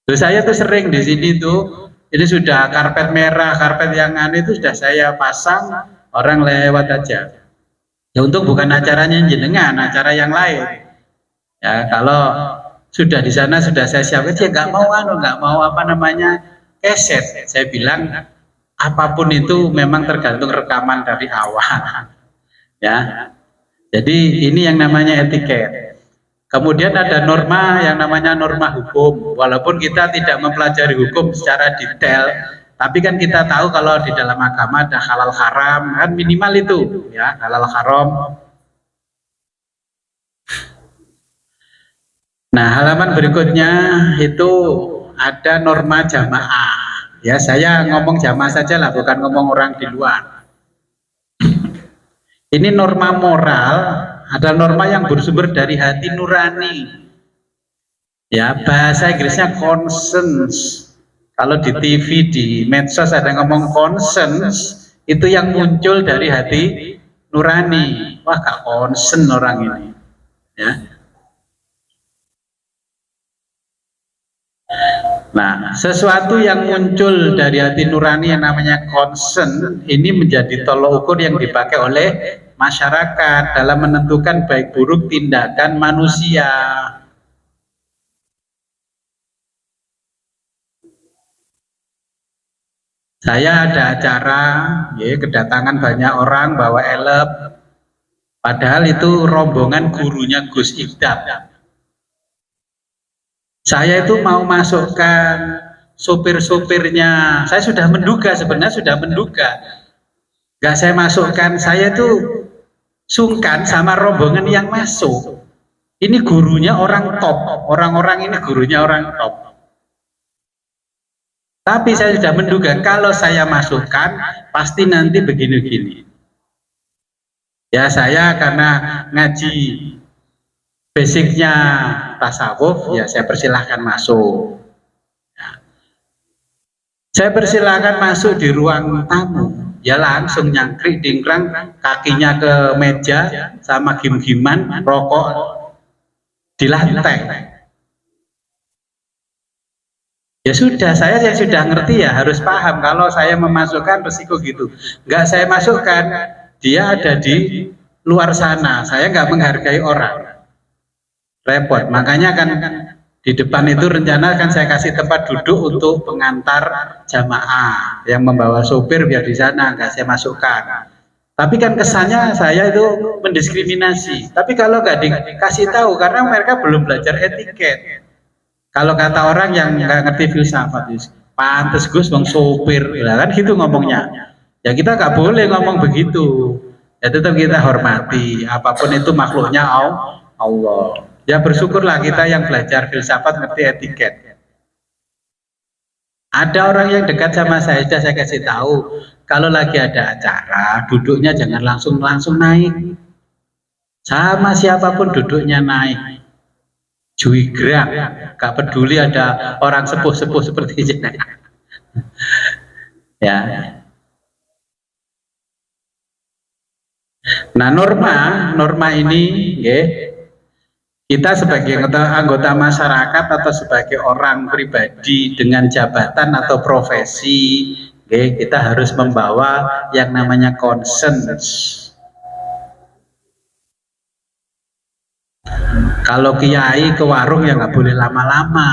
[SPEAKER 1] Terus saya tuh sering di sini tuh, ini sudah karpet merah, karpet yang aneh itu sudah saya pasang, orang lewat aja. Ya untung bukan acaranya jenengan, acara yang lain. Ya kalau sudah di sana sudah saya siapkan, dia nggak mau nggak mau apa namanya keset. Saya bilang apapun itu memang tergantung rekaman dari awal. Ya, jadi ini yang namanya etiket. Kemudian ada norma yang namanya norma hukum. Walaupun kita tidak mempelajari hukum secara detail, tapi kan kita tahu kalau di dalam agama ada halal haram, kan minimal itu ya, halal haram. Nah, halaman berikutnya itu ada norma jamaah. Ya, saya ngomong jamaah saja lah, bukan ngomong orang di luar. Ini norma moral, ada norma yang bersumber dari hati nurani. Ya, bahasa Inggrisnya conscience. Kalau di TV, di medsos ada ngomong conscience, itu yang muncul dari hati nurani. Wah, gak concern orang ini. Ya. Nah, sesuatu yang muncul dari hati nurani yang namanya concern ini menjadi tolok ukur yang dipakai oleh masyarakat dalam menentukan baik buruk tindakan manusia. Saya ada acara, ya, kedatangan banyak orang bawa elep, padahal itu rombongan gurunya Gus Ibdab. Saya itu mau masukkan sopir-sopirnya, saya sudah menduga, sebenarnya sudah menduga, nggak saya masukkan. Saya itu sungkan sama rombongan yang masuk. Ini gurunya orang top, orang-orang ini gurunya orang top. Tapi saya sudah menduga kalau saya masukkan pasti nanti begini-begini. Ya saya karena ngaji basicnya tasawuf, ya saya persilahkan masuk. Ya. Saya persilahkan masuk di ruang tamu, ya langsung nyangkrik dingkrang, kakinya ke meja sama gim-giman, rokok di lantai. Ya sudah, saya yang sudah ngerti ya harus paham kalau saya memasukkan resiko gitu. Nggak saya masukkan, dia ada di luar sana, saya nggak menghargai orang. Repot, makanya kan di depan itu rencana kan saya kasih tempat duduk untuk pengantar jamaah yang membawa sopir biar di sana, nggak saya masukkan. Tapi kan kesannya saya itu mendiskriminasi. Tapi kalau nggak dikasih tahu karena mereka belum belajar etiket. Kalau kata orang yang nggak ngerti filsafat, pantes Gus bang sopir, ya kan gitu ngomongnya. Ya kita nggak boleh ngomong begitu. Ya tetap kita hormati, apapun itu makhluknya Allah. Ya bersyukurlah kita yang belajar filsafat ngerti etiket. Ada orang yang dekat sama saya, sudah saya kasih tahu, kalau lagi ada acara, duduknya jangan langsung naik. Sama siapapun duduknya naik. Jui gerak, gak peduli ada orang sepuh-sepuh seperti ini. Ya. Nah norma ini, ya, kita sebagai anggota masyarakat atau sebagai orang pribadi dengan jabatan atau profesi, okay, kita harus membawa yang namanya conscience. Kalau kiai ke warung ya nggak boleh lama-lama.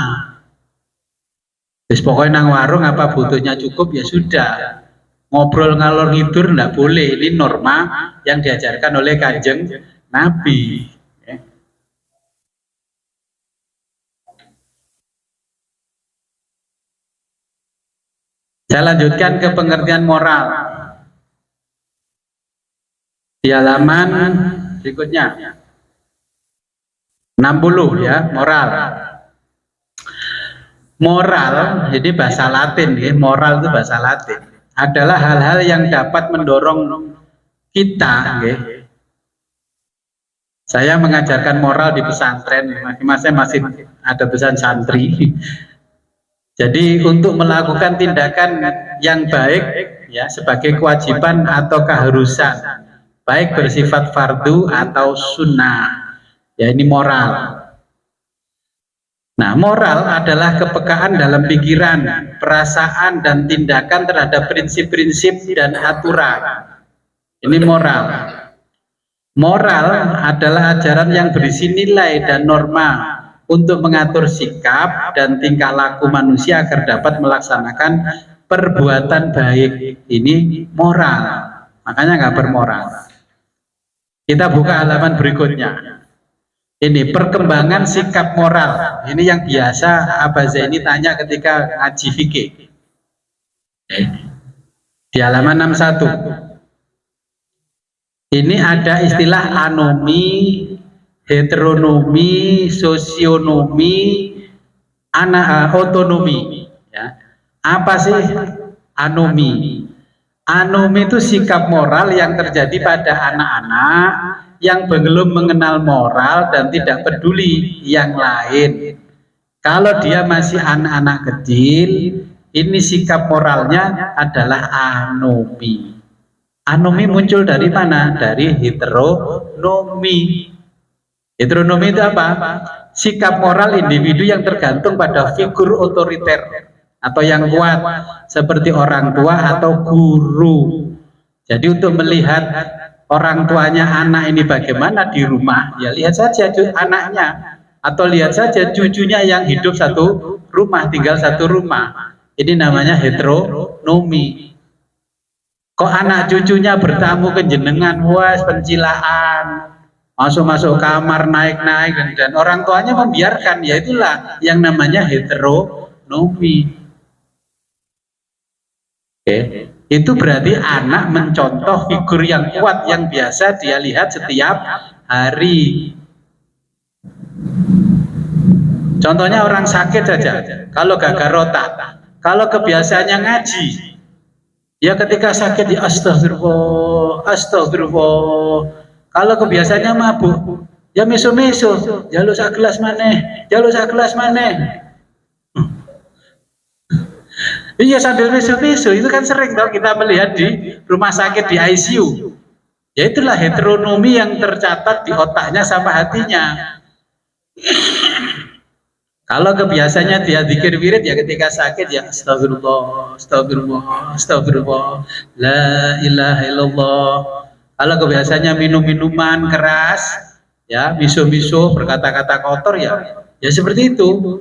[SPEAKER 1] Terus pokoknya nang warung apa butuhnya cukup ya sudah. Ngobrol ngalor ngidur nggak boleh. Ini norma yang diajarkan oleh Kanjeng Nabi. Saya lanjutkan ke pengertian moral di halaman berikutnya 60 ya, moral. Moral jadi bahasa Latin ya, moral itu bahasa Latin adalah hal-hal yang dapat mendorong kita ya. Saya mengajarkan moral di pesantren, masih ada pesan santri. Jadi untuk melakukan tindakan yang baik ya sebagai kewajiban atau keharusan, baik bersifat fardu atau sunnah. Ya ini moral. Nah, moral adalah kepekaan dalam pikiran, perasaan, dan tindakan terhadap prinsip-prinsip dan aturan. Ini moral. Moral adalah ajaran yang berisi nilai dan norma untuk mengatur sikap dan tingkah laku manusia agar dapat melaksanakan perbuatan baik. Ini moral, makanya nggak bermoral. Kita buka halaman berikutnya. Ini perkembangan sikap moral. Ini yang biasa Abah Zaini tanya ketika ngaji fikih. Di halaman 61. Ini ada istilah anomi, heteronomi, sosionomi, otonomi. Ya. Apa sih anomi? Anomi itu sikap moral yang terjadi pada anak-anak yang belum mengenal moral dan tidak peduli yang lain. Kalau dia masih anak-anak kecil, ini sikap moralnya adalah anomi. Anomi muncul dari mana? Dari heteronomi. Heteronomi itu apa? Sikap moral individu yang tergantung pada figur otoriter atau yang kuat, seperti orang tua atau guru. Jadi untuk melihat orang tuanya anak ini bagaimana di rumah, ya lihat saja anaknya, atau lihat saja cucunya yang hidup satu rumah, tinggal satu rumah. Ini namanya heteronomi. Kok anak cucunya bertamu ke jenengan, was pencilaan, masuk-masuk kamar, naik-naik, dan orang tuanya membiarkan, ya itulah yang namanya heteronomi. Oke. Itu berarti anak mencontoh figur yang kuat yang biasa dia lihat setiap hari. Contohnya orang sakit saja, kalau gagal otak, kalau kebiasaannya ngaji, ya ketika sakit ya astagfirullah, astagfirullah. Kalau kebiasaannya mabuk, ya meso-meso, jaluk sak gelas maneh, jaluk sak gelas maneh. Iya sambil meso-meso, itu kan sering tau kita melihat di rumah sakit di ICU. Ya itulah heteronomi yang tercatat di otaknya sama hatinya. Kalau kebiasaannya dia zikir wirid, ya ketika sakit ya astagfirullah, astagfirullah, astagfirullah, la ilaha illallah. Kalau kebiasaannya minum minuman keras, ya miso-miso, berkata-kata kotor, ya seperti itu.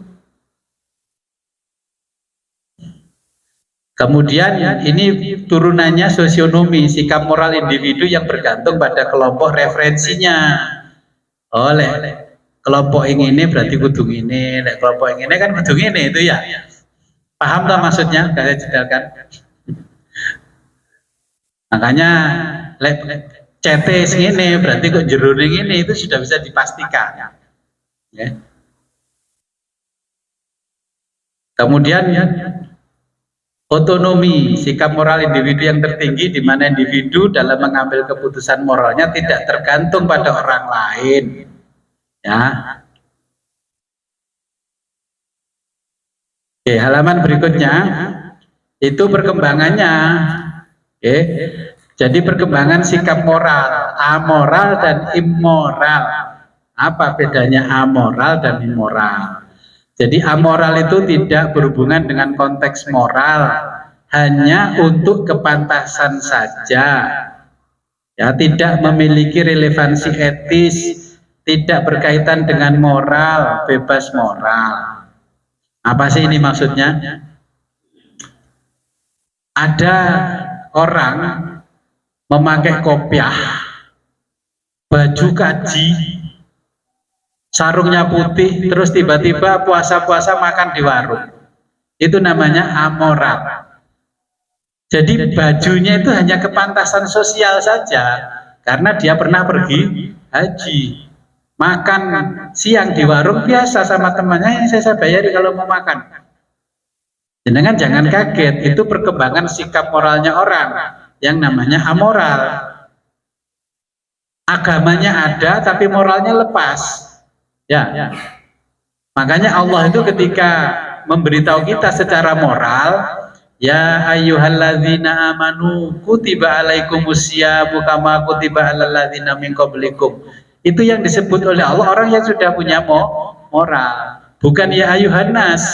[SPEAKER 1] Kemudian ini turunannya sosionomi, sikap moral individu yang bergantung pada kelompok referensinya. Oleh kelompok yang ini berarti kudu ini, kelompok yang ini kan kudu ini, itu ya. Paham tak maksudnya? Saya jelaskan. Makanya CT ini berarti kok jeruring ini, itu sudah bisa dipastikan. Ya. Kemudian otonomi, sikap moral individu yang tertinggi, di mana individu dalam mengambil keputusan moralnya tidak tergantung pada orang lain. Ya. Oke, halaman berikutnya itu perkembangannya. Oke. Jadi perkembangan sikap moral, amoral dan immoral. Apa bedanya amoral dan immoral? Jadi amoral itu tidak berhubungan dengan konteks moral, hanya untuk kepantasan saja. Ya, tidak memiliki relevansi etis, tidak berkaitan dengan moral, bebas moral. Apa sih ini maksudnya? Ada orang memakai kopiah, baju kaji, sarungnya putih, terus tiba-tiba puasa-puasa makan di warung. Itu namanya amoral. Jadi bajunya itu hanya kepantasan sosial saja, karena dia pernah pergi haji. Makan siang di warung biasa sama temannya, yang saya bayari kalau mau makan. Jangan kaget, itu perkembangan sikap moralnya orang yang namanya amoral. Agamanya ada tapi moralnya lepas. Ya. Makanya Allah itu ketika memberitahu kita secara moral, ya ayyuhalladzina amanu kutiba alaikumusyamu kama kutiba alal ladzina min qablikum. Itu yang disebut oleh Allah orang yang sudah punya moral, bukan ya ayuhanas,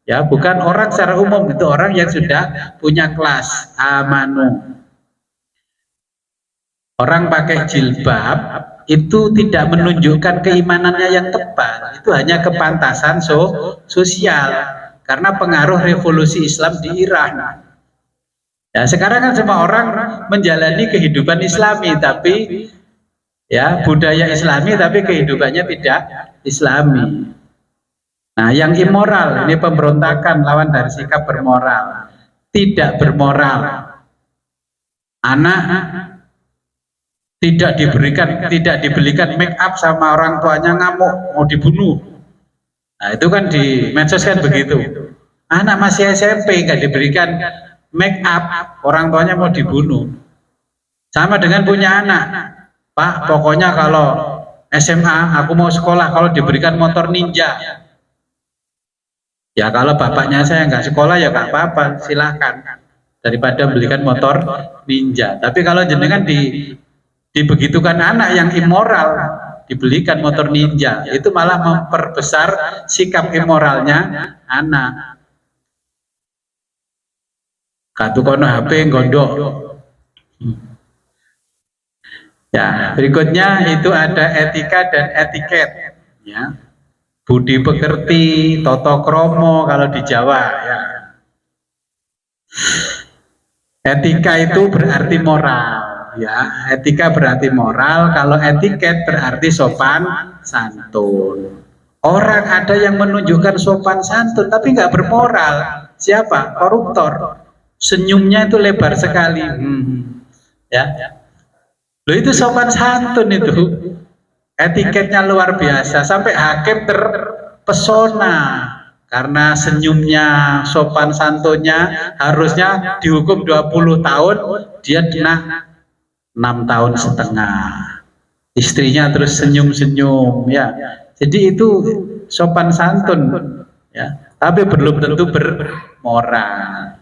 [SPEAKER 1] ya bukan orang secara umum, itu orang yang sudah punya kelas amanu. Orang pakai jilbab itu tidak menunjukkan keimanannya yang tebal, itu hanya kepantasan sosial karena pengaruh revolusi Islam di Iran. Ya, sekarang kan semua orang menjalani kehidupan Islami, tapi ya budaya Islami, tapi kehidupannya tidak Islami. Nah, yang immoral ini pemberontakan lawan dari sikap bermoral, tidak bermoral. Anak tidak dibelikan make up sama orang tuanya ngamuk mau dibunuh. Nah, itu kan di medsos kan begitu. Anak masih SMP nggak diberikan make up, orang tuanya mau dibunuh. Sama dengan punya anak, Pak, pokoknya kalau SMA aku mau sekolah kalau diberikan motor ninja. Ya kalau bapaknya saya nggak sekolah ya nggak apa-apa, silahkan, daripada belikan motor ninja. Tapi kalau jenengan dibegitukan anak yang immoral, dibelikan motor ninja, itu malah memperbesar sikap immoralnya anak. Katu kono HP gondok. Ya, berikutnya itu ada etika dan etiket. Ya, budi pekerti, toto kromo kalau di Jawa. Ya. Etika itu berarti moral. Ya, etika berarti moral, kalau etiket berarti sopan santun. Orang ada yang menunjukkan sopan santun tapi nggak bermoral. Siapa? Koruptor. Senyumnya itu lebar sekali. Ya. Loh, itu sopan santun itu. Etiketnya luar biasa, sampai hakim terpesona karena senyumnya, sopan santunnya. Harusnya dihukum 20 tahun, dia kena 6 tahun setengah. Istrinya terus senyum-senyum, ya. Jadi itu sopan santun, ya. Tapi belum tentu bermoral.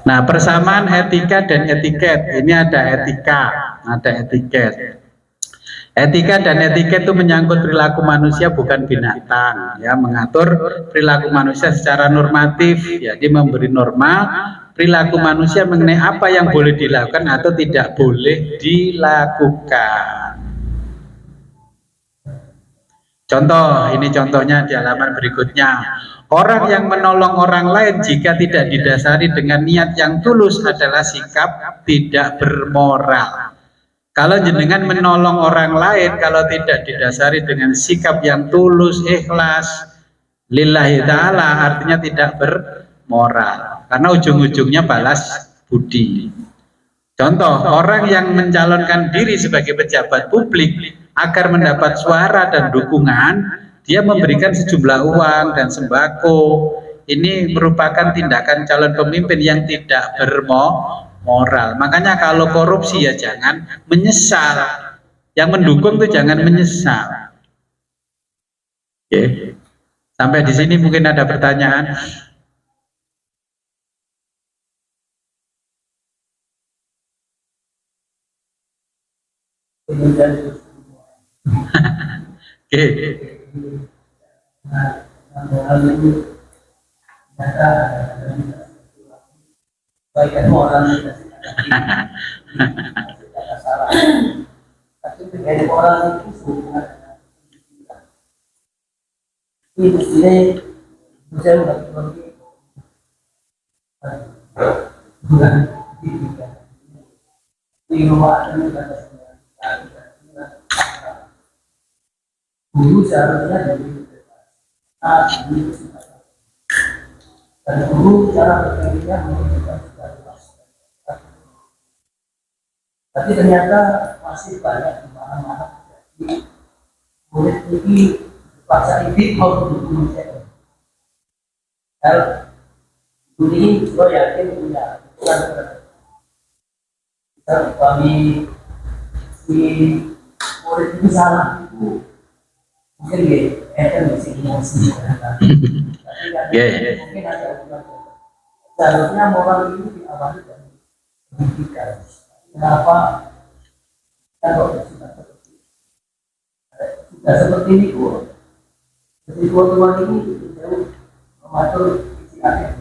[SPEAKER 1] Nah, persamaan etika dan etiket. Ini ada etika, ada etiket. Etika dan etiket itu menyangkut perilaku manusia, bukan binatang. Ya, mengatur perilaku manusia secara normatif. Ya, dia memberi norma perilaku manusia mengenai apa yang boleh dilakukan atau tidak boleh dilakukan. Contoh, ini contohnya di halaman berikutnya. Orang yang menolong orang lain jika tidak didasari dengan niat yang tulus adalah sikap tidak bermoral. Kalau jenengan menolong orang lain, kalau tidak didasari dengan sikap yang tulus, ikhlas, lillahi ta'ala, artinya tidak bermoral. Karena ujung-ujungnya balas budi. Contoh, orang yang mencalonkan diri sebagai pejabat publik agar mendapat suara dan dukungan, dia memberikan sejumlah uang dan sembako. Ini merupakan tindakan calon pemimpin yang tidak bermoral. Makanya kalau korupsi ya jangan menyesal. Yang mendukung tuh jangan menyesal. Oke. Sampai di sini mungkin ada pertanyaan. Oke.
[SPEAKER 2] Baikkan orang tapi menjadi orang itu sebenarnya ini mestinya bisa bagi bukan di rumah ini guru seharusnya jadi dan guru cara berpikirnya menunjukkan tapi ternyata masih banyak pemahaman di murid ini paksa ini mau dukung saya. Kalau ini gue yakin punya bukan kami si murid ini salah itu mungkin dia masih emosi tapi mungkin ada seharusnya moral ini diawali dari pendidikan. Kenapa Kalau sudah seperti ini Bu. Jadi tuan-tuan ini jauh mengatur isi hati.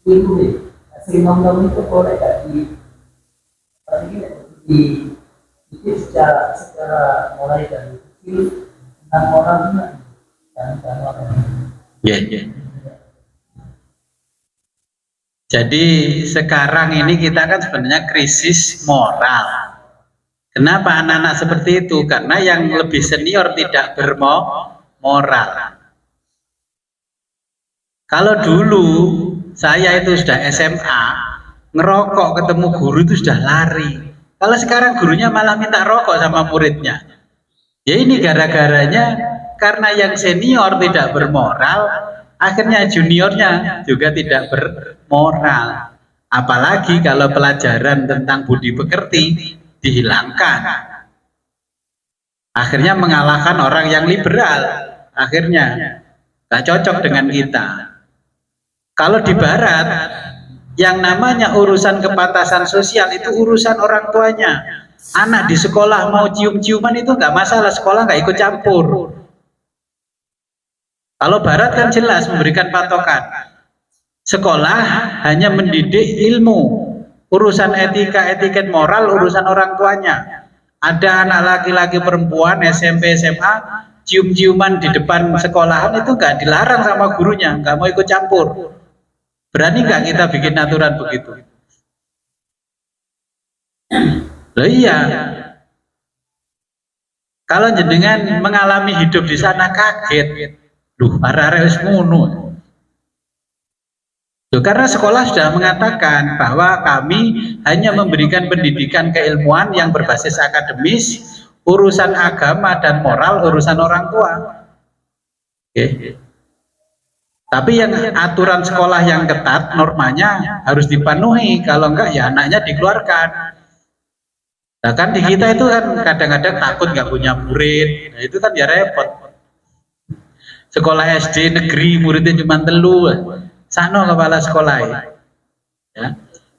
[SPEAKER 2] Itu nih, sering ngomong itu boleh gak di secara mulai dari kecil tentang orang dan orang.
[SPEAKER 1] Ya, ya. Jadi sekarang ini kita kan sebenarnya krisis moral. Kenapa anak-anak seperti itu? Karena yang lebih senior tidak bermoral. Kalau dulu saya itu sudah SMA, ngerokok ketemu guru itu sudah lari. Kalau sekarang gurunya malah minta rokok sama muridnya. Ya ini gara-garanya karena yang senior tidak bermoral, akhirnya juniornya juga tidak bermoral. Apalagi kalau pelajaran tentang budi pekerti dihilangkan, akhirnya mengalahkan orang yang liberal, akhirnya gak cocok dengan kita. Kalau di barat yang namanya urusan kepatasan sosial itu urusan orang tuanya. Anak di sekolah mau cium-ciuman itu nggak masalah, sekolah nggak ikut campur. Kalau barat kan jelas memberikan patokan, sekolah hanya mendidik ilmu, urusan etika, etiket moral urusan orang tuanya. Ada anak laki-laki perempuan SMP SMA cium-ciuman di depan sekolahan itu nggak dilarang sama gurunya, nggak mau ikut campur. Berani nggak kita bikin aturan begitu? Loh iya. Kalau jenengan mengalami hidup di sana kaget, duh arek-arek wis ngono. Karena sekolah sudah mengatakan bahwa kami hanya memberikan pendidikan keilmuan yang berbasis akademis, urusan agama dan moral urusan orang tua. Oke. Tapi yang aturan sekolah yang ketat, normanya harus dipenuhi. Kalau enggak ya anaknya dikeluarkan. Nah kan di kita itu kan kadang-kadang takut nggak punya murid. Nah itu kan ya repot. Sekolah SD negeri muridnya cuma 3. Sano kepala sekolah ya.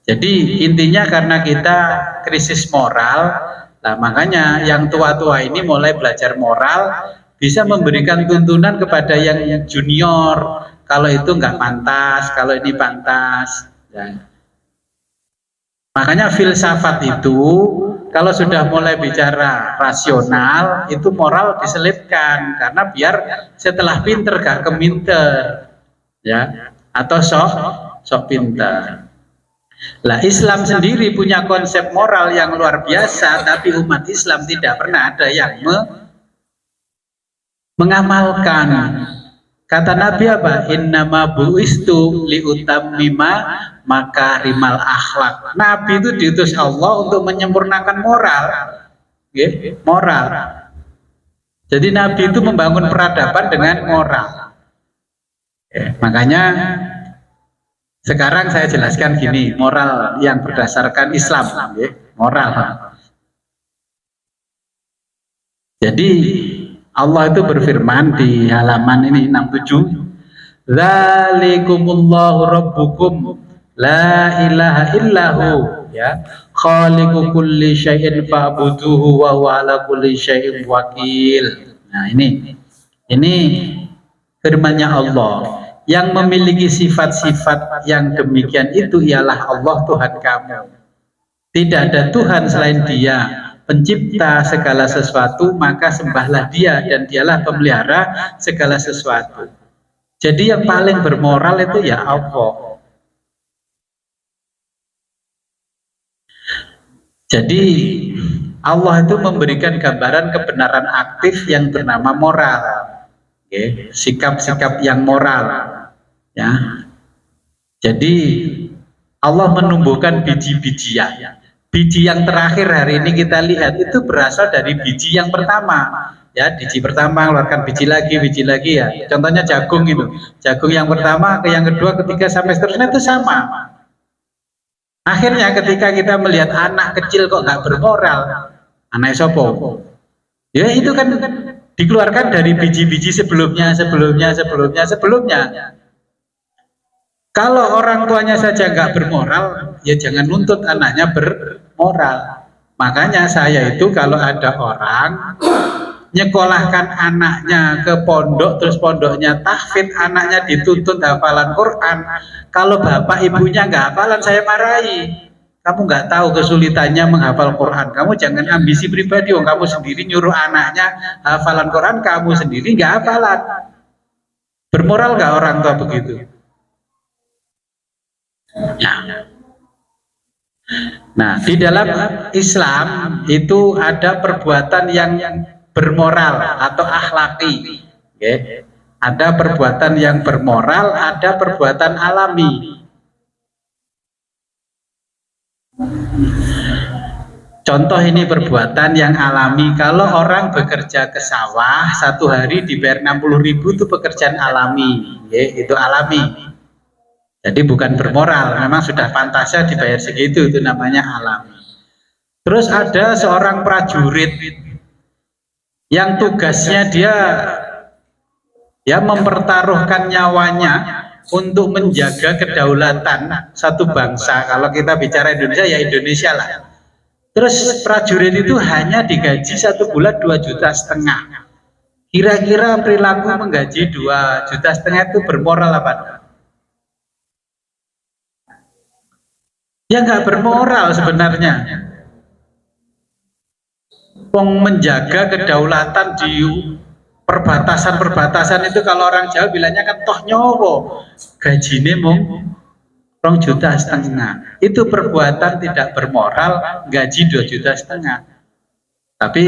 [SPEAKER 1] Jadi intinya karena kita krisis moral, nah makanya yang tua-tua ini mulai belajar moral, bisa memberikan tuntunan kepada yang junior. Kalau itu nggak pantas, kalau ini pantas. Ya. Makanya filsafat itu kalau sudah mulai bicara rasional, itu moral diselipkan karena biar setelah pinter gak keminter, ya, atau sok pinter. Lah Islam sendiri punya konsep moral yang luar biasa, tapi umat Islam tidak pernah ada yang mengamalkan. Kata Nabi apa? Innama bu'istu liutammima makarimal akhlak. Nabi itu diutus Allah untuk menyempurnakan moral. Moral. Jadi Nabi itu membangun peradaban dengan moral. Makanya sekarang saya jelaskan gini, moral yang berdasarkan Islam, moral. Jadi Allah itu berfirman di halaman ini 67, Dzalikumullahu rabbukum la ilaha illahu, ya, khaliqu kulli syai'in fa'buduhu wa huwa ala kulli syai'in wakil. Nah, ini firman-Nya Allah. Yang memiliki sifat-sifat yang demikian itu ialah Allah Tuhan kamu. Tidak ada Tuhan selain Dia, pencipta segala sesuatu, maka sembahlah Dia dan Dialah pemelihara segala sesuatu. Jadi yang paling bermoral itu ya Allah. Jadi Allah itu memberikan gambaran kebenaran aktif yang bernama moral, sikap-sikap yang moral, ya. Jadi Allah menumbuhkan biji-bijian. Biji yang terakhir hari ini kita lihat itu berasal dari biji yang pertama, ya. Biji pertama mengeluarkan biji lagi ya. Contohnya jagung itu, jagung yang pertama ke yang kedua, ketiga sampai seterusnya itu sama. Akhirnya ketika kita melihat anak kecil kok nggak bermoral, anak sopo, ya itu kan dikeluarkan dari biji-biji sebelumnya. Kalau orang tuanya saja nggak bermoral, ya jangan nuntut anaknya bermoral. Makanya saya itu kalau ada orang nyekolahkan anaknya ke pondok, terus pondoknya tahfidz, anaknya dituntut hafalan Quran, kalau bapak ibunya nggak hafalan, saya marahi. Kamu nggak tahu kesulitannya menghafal Quran, kamu jangan ambisi pribadi, kamu sendiri nyuruh anaknya hafalan Quran, kamu sendiri nggak hafalan. Bermoral nggak orang tua begitu? Ya. Nah, di dalam Islam itu ada perbuatan yang bermoral atau akhlaki, okay. Ada perbuatan yang bermoral, ada perbuatan alami. Contoh ini perbuatan yang alami. Kalau orang bekerja ke sawah 1 hari dibayar 60.000 itu pekerjaan alami, okay. Itu alami. Jadi bukan bermoral, memang sudah pantasnya dibayar segitu, itu namanya alami. Terus ada seorang prajurit yang tugasnya dia mempertaruhkan nyawanya untuk menjaga kedaulatan satu bangsa. Kalau kita bicara Indonesia, ya Indonesia lah. Terus prajurit itu hanya digaji 1 bulan 2,5 juta. Kira-kira perilaku menggaji 2,5 juta itu bermoral apa? Ya nggak bermoral sebenarnya. Menjaga kedaulatan di perbatasan itu, kalau orang Jawa bilangnya kan toh nyowo, gajine mung 2,5 juta. Itu perbuatan tidak bermoral, gaji 2,5 juta. Tapi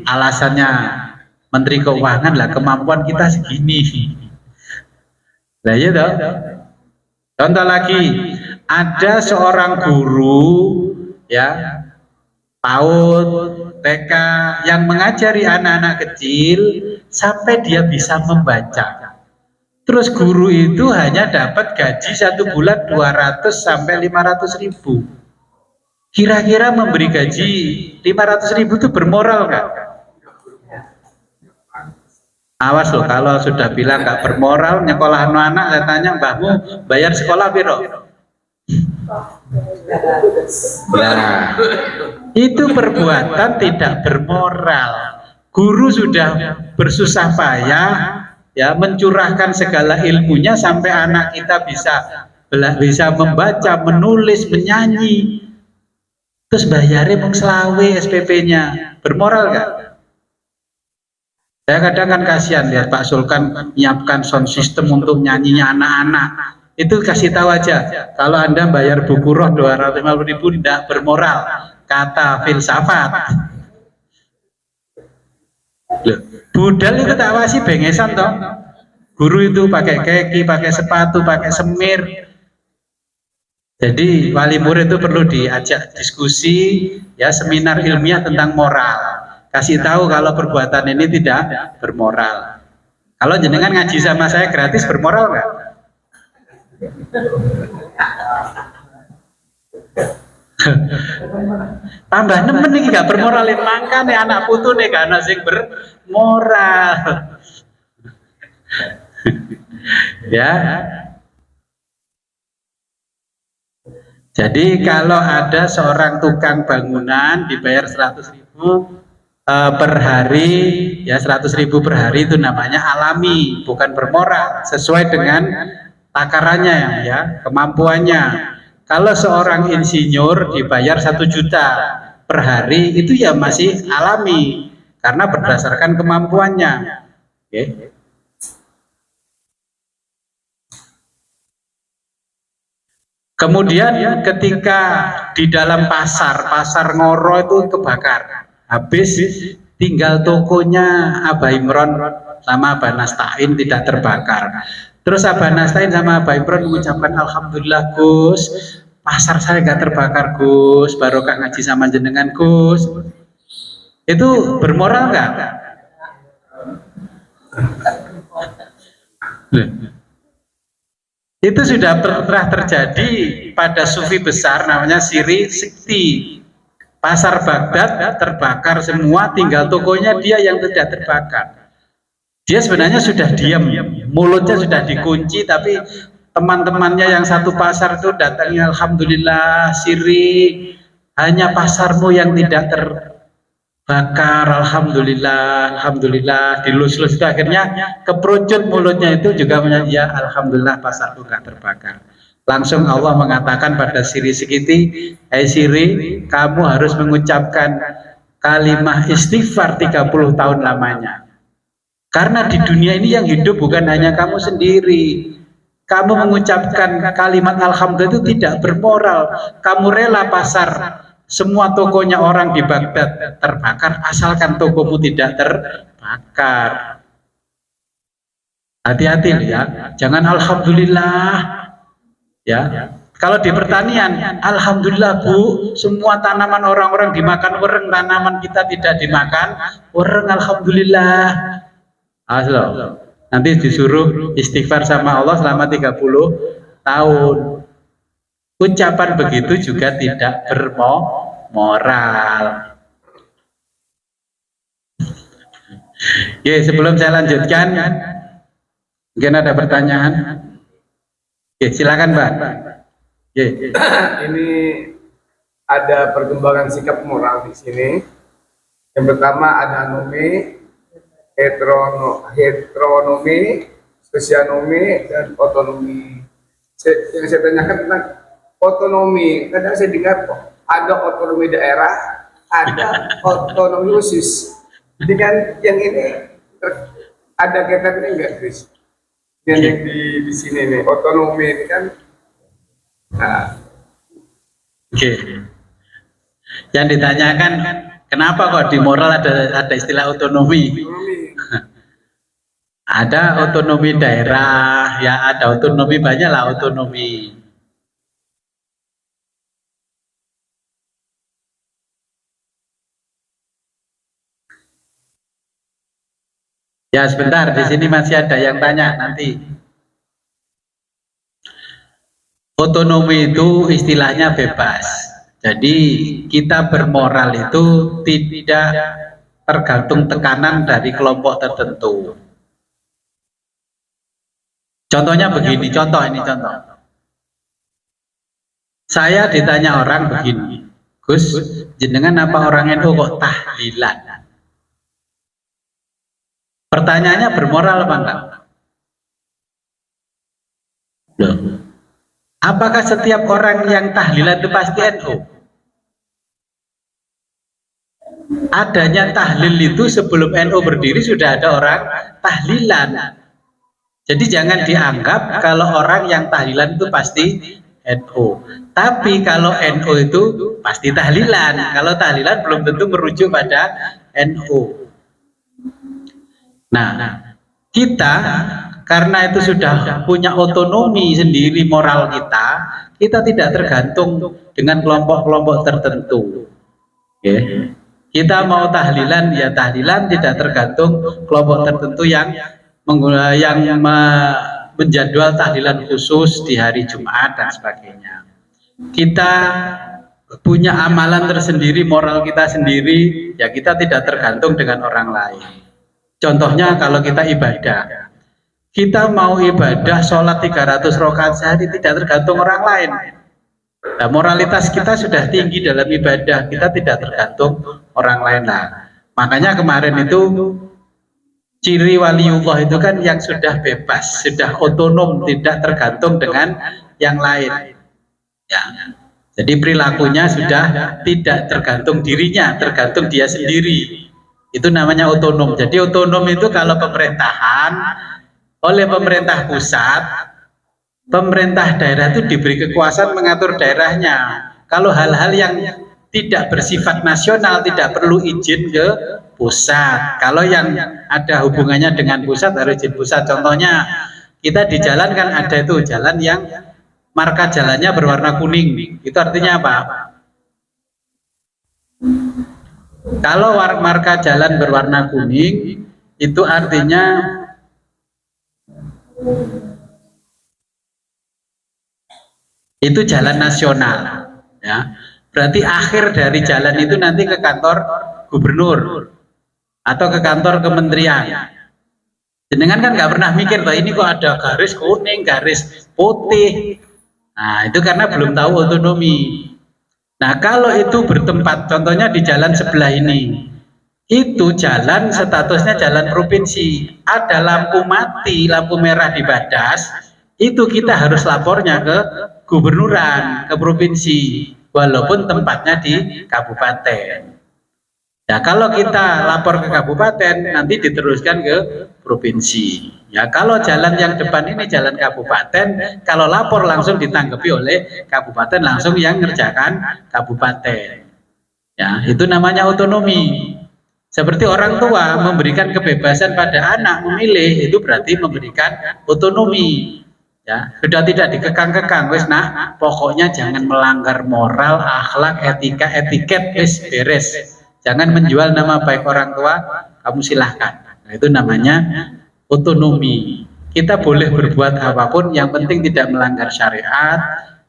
[SPEAKER 1] alasannya Menteri Keuangan lah, kemampuan kita segini. Lah ya toh. Contoh lagi, ada seorang guru ya PAUD, TK yang mengajari anak-anak kecil sampai dia bisa membaca. Terus guru itu hanya dapat gaji 1 bulan 200 sampai 500 ribu. Kira-kira memberi gaji 500 ribu itu bermoral nggak? Awas loh, kalau sudah bilang nggak bermoral, nyekolah anak, saya tanya, mbahmu bayar sekolah piro? Nah, itu perbuatan tidak bermoral. Guru sudah bersusah payah ya mencurahkan segala ilmunya sampai anak kita bisa membaca, menulis, menyanyi. Terus bayarnya mung selawe SPP-nya. Bermoral nggak? Saya kadang kan kasihan lihat Pak Sulkan menyiapkan sound system untuk nyanyinya anak-anak. Itu kasih tahu aja, kalau Anda bayar buku roh 250.000 tidak bermoral, kata filsafat. Loh, budal itu tak wasi bengesan toh. Guru itu pakai kaki, pakai sepatu, pakai semir. Jadi wali murid itu perlu diajak diskusi, ya seminar ilmiah tentang moral. Kasih tahu kalau perbuatan ini tidak bermoral. Kalau jenengan ngaji sama saya gratis, bermoral nggak? Tambah nemen nih gak bermoralin, makanya anak putu nih gak ada sing bermoral. Ya. Jadi kalau ada seorang tukang bangunan dibayar 100.000 per hari, ya 100.000 per hari, itu namanya alami, bukan bermoral, sesuai dengan takarannya ya, kemampuannya. Kalau seorang insinyur dibayar 1 juta per hari, itu ya masih alami karena berdasarkan kemampuannya. Okay. Kemudian ketika di dalam pasar Ngoro itu kebakar, habis tinggal tokonya Abah Imron sama Abah Nastain tidak terbakar. Terus Abah Nastain sama Abah Imron mengucapkan, alhamdulillah Gus, pasar saya gak terbakar Gus, barokah ngaji sama jenengan Gus. Itu bermoral nggak? Itu sudah pernah terjadi pada sufi besar namanya Siri Sikti. Pasar Baghdad terbakar semua, tinggal tokonya dia yang tidak terbakar. Dia sebenarnya sudah diam, mulutnya sudah dikunci, tapi teman-temannya yang satu pasar itu datangnya, alhamdulillah Siri, hanya pasarmu yang tidak terbakar. Alhamdulillah, alhamdulillah, dilus-lus itu akhirnya keperucut mulutnya itu juga menyanyi, ya alhamdulillah pasarku nggak terbakar. Langsung Allah mengatakan pada Siri Sekiti, hai Siri, kamu harus mengucapkan kalimat istighfar 30 tahun lamanya. Karena di dunia ini yang hidup bukan hanya kamu sendiri. Kamu mengucapkan kalimat alhamdulillah itu tidak bermoral. Kamu rela pasar semua tokonya orang di Baghdad terbakar asalkan tokomu tidak terbakar. Hati-hati ya, jangan alhamdulillah. Ya, kalau di pertanian, alhamdulillah Bu, semua tanaman orang-orang dimakan wereng, tanaman kita tidak dimakan wereng, alhamdulillah. Aslo, nanti disuruh istighfar sama Allah selama 30 tahun. Ucapan begitu juga tidak bermoral. Ya, sebelum saya lanjutkan, mungkin ada pertanyaan. Ya, silakan Pak. Ya.
[SPEAKER 3] Ini ada perkembangan sikap moral di sini. Yang pertama ada anomi, heteronomi, spesianomi, dan otonomi. Yang saya tanyakan tentang otonomi, kadang saya dengar kok ada otonomi daerah, ada otonomi khusus. Dengan yang ini ada kaitannya enggak, Chris? Yang di sini nih otonomi ini kan. Nah.
[SPEAKER 1] Oke. Yang ditanyakan kenapa kok di moral ada istilah otonomi? Ada otonomi daerah, ya ada otonomi, banyak lah otonomi. Ya sebentar, di sini masih ada yang tanya nanti. Otonomi itu istilahnya bebas. Jadi kita bermoral itu tidak tergantung tekanan dari kelompok tertentu. Contohnya begini, contoh. Saya ditanya orang begini, Gus, jenengan apa orang NU kok tahlilan? Pertanyaannya bermoral apa enggak? Loh. Apakah setiap orang yang tahlilan itu pasti NU? Adanya tahlil itu sebelum NU berdiri sudah ada orang tahlilan. Jadi jangan dianggap kalau orang yang tahlilan itu pasti NU. Tapi kalau NU itu pasti tahlilan. Kalau tahlilan belum tentu merujuk pada NU. Nah, kita karena itu sudah punya otonomi sendiri moral kita tidak tergantung dengan kelompok-kelompok tertentu. Okay. Kita mau tahlilan ya tahlilan, tidak tergantung kelompok tertentu yang menjadwal tahlilan khusus di hari Jumat dan sebagainya. Kita punya amalan tersendiri, moral kita sendiri, ya kita tidak tergantung dengan orang lain. Contohnya kalau kita ibadah, kita mau ibadah sholat 300 rakaat sehari tidak tergantung orang lain. Nah, moralitas kita sudah tinggi dalam ibadah, kita tidak tergantung orang lain. Nah, makanya kemarin itu ciri waliullah itu kan yang sudah bebas, sudah otonom, tidak tergantung dengan yang lain. Ya. Jadi perilakunya sudah tidak tergantung dirinya, tergantung dia sendiri. Itu namanya otonom. Jadi otonom itu kalau pemerintahan oleh pemerintah pusat, pemerintah daerah itu diberi kekuasaan mengatur daerahnya. Kalau hal-hal yang tidak bersifat nasional tidak perlu izin ke pusat. Kalau yang ada hubungannya dengan pusat harus izin pusat. Contohnya kita di jalan kan ada itu jalan yang marka jalannya berwarna kuning. Itu artinya apa? Kalau marka jalan berwarna kuning itu artinya itu jalan nasional, ya. Berarti akhir dari jalan itu nanti ke kantor gubernur atau ke kantor kementerian. Jenengan kan nggak pernah mikir bahwa ini kok ada garis kuning, garis putih. Nah itu karena belum tahu otonomi. Nah, kalau itu bertempat, contohnya di jalan sebelah ini, itu jalan statusnya jalan provinsi, ada lampu mati, lampu merah di badas, itu kita harus lapornya ke gubernuran, ke provinsi, walaupun tempatnya di kabupaten. Ya, kalau kita lapor ke kabupaten, nanti diteruskan ke provinsi. Ya, kalau jalan yang depan ini jalan kabupaten, kalau lapor langsung ditanggapi oleh kabupaten, langsung yang ngerjakan kabupaten. Ya, itu namanya otonomi. Seperti orang tua memberikan kebebasan pada anak memilih, itu berarti memberikan otonomi. Ya, sudah tidak dikekang-kekang, wis nah, pokoknya jangan melanggar moral, akhlak, etika, etiket, wis beres. Jangan menjual nama baik orang tua, kamu silahkan. Nah, itu namanya otonomi. Kita boleh berbuat apapun, yang penting tidak melanggar syariat,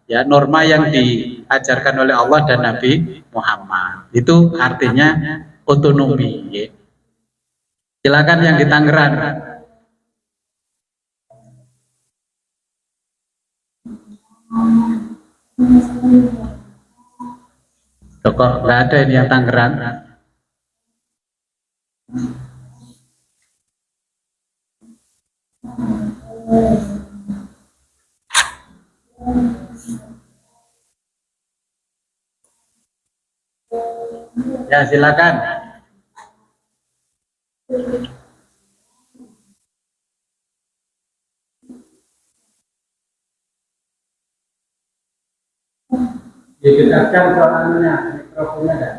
[SPEAKER 1] ya, norma yang diajarkan oleh Allah dan Nabi Muhammad. Itu artinya otonomi. Ya. Silakan yang di Tangerang. Kok nggak ada ini yang Tangerang? Ya, silakan. Didekatkan soalnya mikrofonnya ada.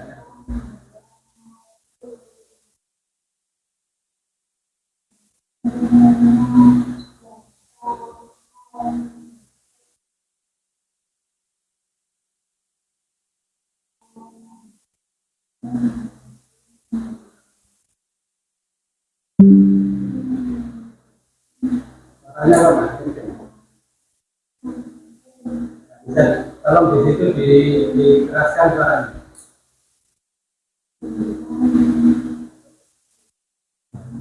[SPEAKER 1] Tolong di situ dikeraskan suaranya.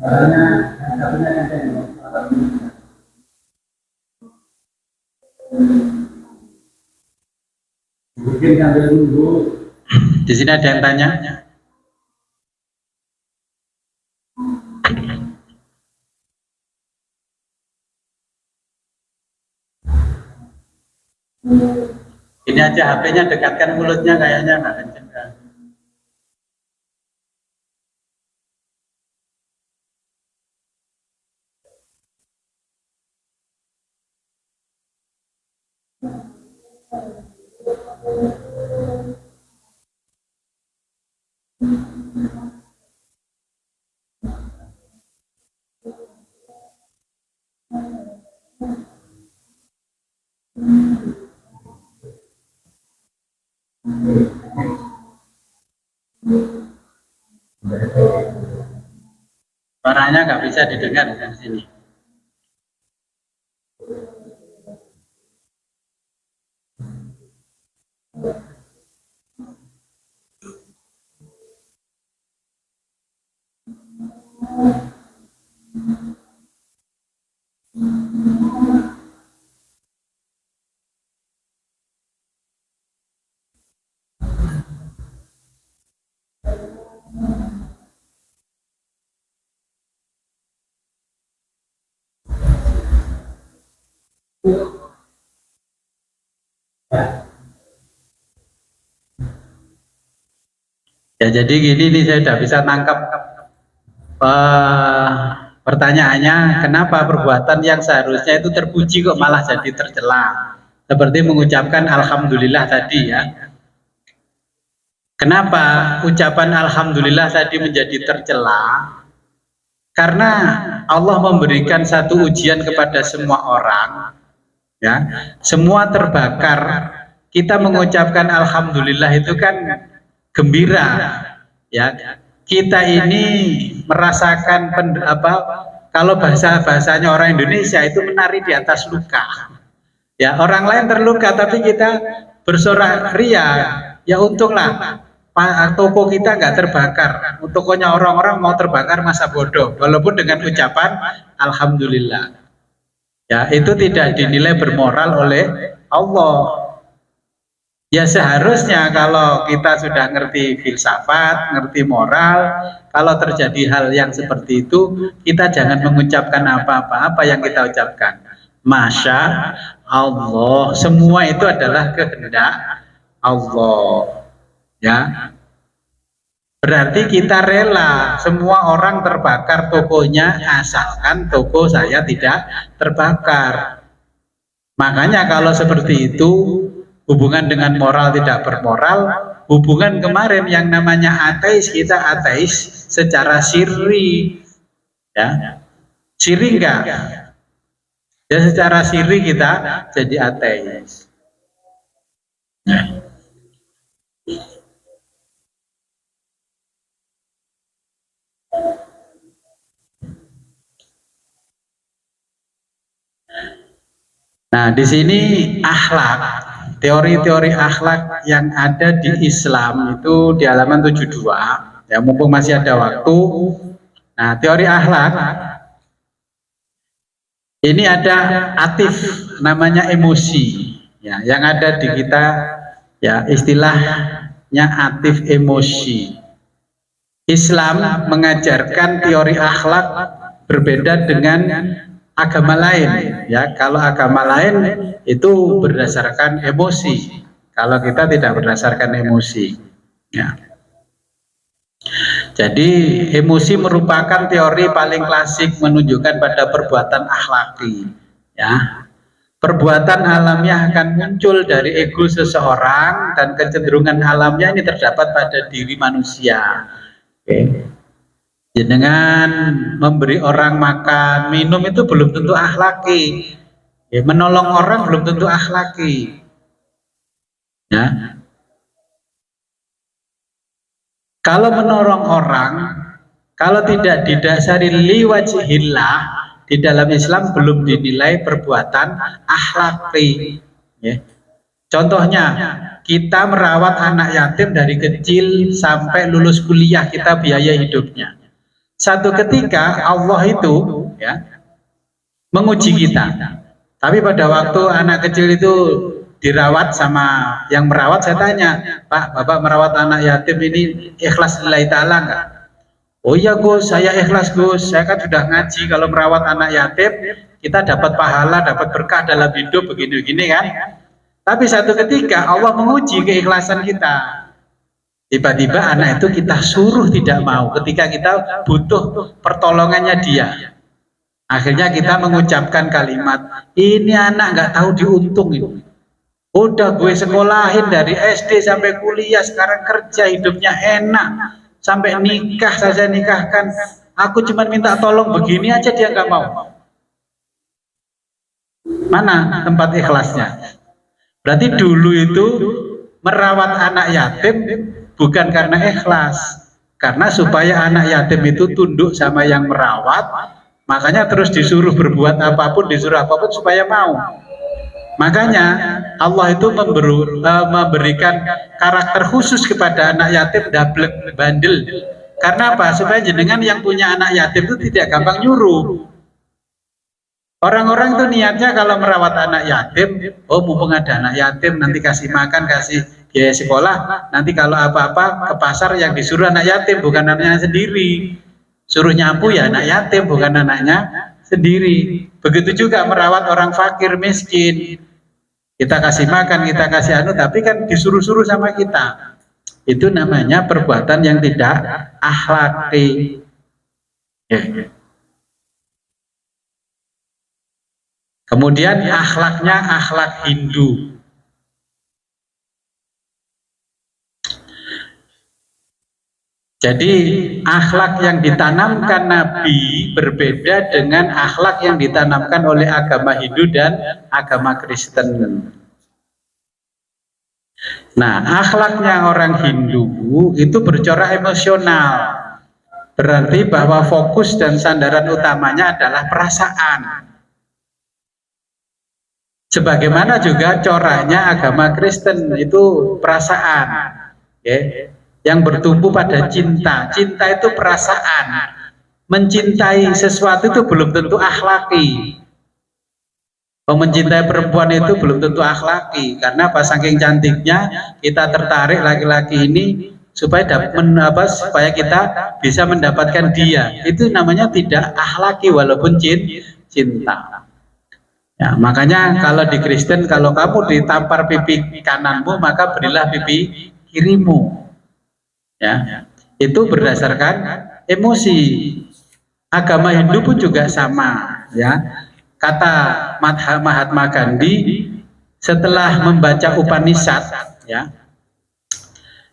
[SPEAKER 1] Suaranya satunya kencang. Mungkin sambil nunggu. Di sini ada yang tanya. Ini aja HP-nya dekatkan mulutnya, kayaknya nggak kenceng. Suaranya nggak bisa didengar di sini. Ya, jadi gini nih, saya sudah bisa tangkap pertanyaannya, kenapa perbuatan yang seharusnya itu terpuji kok malah jadi tercela? Seperti mengucapkan alhamdulillah tadi, ya. Kenapa ucapan alhamdulillah tadi menjadi tercela? Karena Allah memberikan satu ujian kepada semua orang, ya. Semua terbakar. Kita mengucapkan alhamdulillah itu kan gembira, ya. Kita ini merasakan kalau bahasanya orang Indonesia itu menari di atas luka. Ya, orang lain terluka tapi kita bersorak ria. Ya untunglah toko kita nggak terbakar. Tokonya orang-orang mau terbakar masa bodoh. Walaupun dengan ucapan alhamdulillah. Ya, itu tidak dinilai bermoral oleh Allah. Ya seharusnya kalau kita sudah ngerti filsafat, ngerti moral, kalau terjadi hal yang seperti itu, kita jangan mengucapkan apa-apa yang kita ucapkan. Masya Allah, semua itu adalah kehendak Allah. Ya, berarti kita rela semua orang terbakar tokonya, asalkan toko saya tidak terbakar. Makanya kalau seperti itu, hubungan dengan moral tidak bermoral, hubungan kemarin yang namanya ateis, kita ateis secara sirri, ya, sirri enggak? Ya secara sirri kita jadi ateis. Nah, di sini akhlak, teori-teori akhlak yang ada di Islam itu di halaman 72. Ya, mumpung masih ada waktu. Nah, teori akhlak ini ada atif, namanya emosi. Ya, yang ada di kita ya istilahnya atif emosi. Islam mengajarkan teori akhlak berbeda dengan agama lain, ya. Kalau agama lain itu berdasarkan emosi, kalau kita tidak berdasarkan emosi, ya. Jadi emosi merupakan teori paling klasik menunjukkan pada perbuatan akhlaki, ya. Perbuatan alamiah akan muncul dari ego seseorang dan kecenderungan alamiah ini terdapat pada diri manusia. Oke. Dengan memberi orang makan, minum itu belum tentu akhlaki. Ya, menolong orang belum tentu akhlaki. Ya. Kalau menolong orang, kalau tidak didasari liwajhillah, di dalam Islam belum dinilai perbuatan akhlaki. Ya. Contohnya, kita merawat anak yatim dari kecil sampai lulus kuliah, kita biaya hidupnya. Satu ketika Allah itu ya menguji kita. Tapi pada waktu anak kecil itu dirawat sama yang merawat, saya tanya, Pak, Bapak merawat anak yatim ini ikhlas lillahi ta'ala enggak? Oh iya Gus, saya ikhlas Gus, saya kan sudah ngaji kalau merawat anak yatim kita dapat pahala, dapat berkah dalam hidup begini-begini kan. Tapi satu ketika Allah menguji keikhlasan kita. Tiba-tiba anak itu kita suruh tidak mau ketika kita butuh pertolongannya dia. Akhirnya kita mengucapkan kalimat, ini anak nggak tahu diuntung ini. Udah gue sekolahin dari SD sampai kuliah, sekarang kerja hidupnya enak, sampai nikah saja nikahkan. Aku cuma minta tolong begini aja dia nggak mau. Mana tempat ikhlasnya? Berarti dulu itu merawat anak yatim bukan karena ikhlas, karena supaya anak yatim itu tunduk sama yang merawat, makanya terus disuruh berbuat apapun, disuruh apapun supaya mau. Makanya Allah itu memberikan karakter khusus kepada anak yatim, dablek bandel. Karena apa? Supaya jenengan yang punya anak yatim itu tidak gampang nyuruh. Orang-orang itu niatnya kalau merawat anak yatim, oh mumpung ada anak yatim nanti kasih makan, kasih biaya sekolah, nanti kalau apa-apa ke pasar yang disuruh anak yatim, bukan anaknya sendiri. Suruh nyapu ya anak yatim, bukan anaknya sendiri. Begitu juga merawat orang fakir miskin, kita kasih makan, kita kasih tapi kan disuruh-suruh sama kita. Itu namanya perbuatan yang tidak akhlaki. Kemudian akhlaknya akhlak Hindu. Jadi akhlak yang ditanamkan Nabi berbeda dengan akhlak yang ditanamkan oleh agama Hindu dan agama Kristen. Nah, akhlaknya orang Hindu itu bercorak emosional. Berarti bahwa fokus dan sandaran utamanya adalah perasaan. Sebagaimana juga coraknya agama Kristen itu perasaan, ya, yang bertumbuh pada cinta. Cinta itu perasaan. Mencintai sesuatu itu belum tentu akhlaki. Mencintai perempuan itu belum tentu akhlaki, karena pas saking cantiknya kita tertarik laki-laki ini supaya supaya kita bisa mendapatkan dia. Itu namanya tidak akhlaki walaupun cinta. Ya, makanya kalau di Kristen, kalau kamu ditampar pipi kananmu maka berilah pipi kirimu. Ya, itu berdasarkan emosi. Agama Hindu pun juga sama, ya. Kata Mahatma Gandhi setelah membaca Upanishad, ya.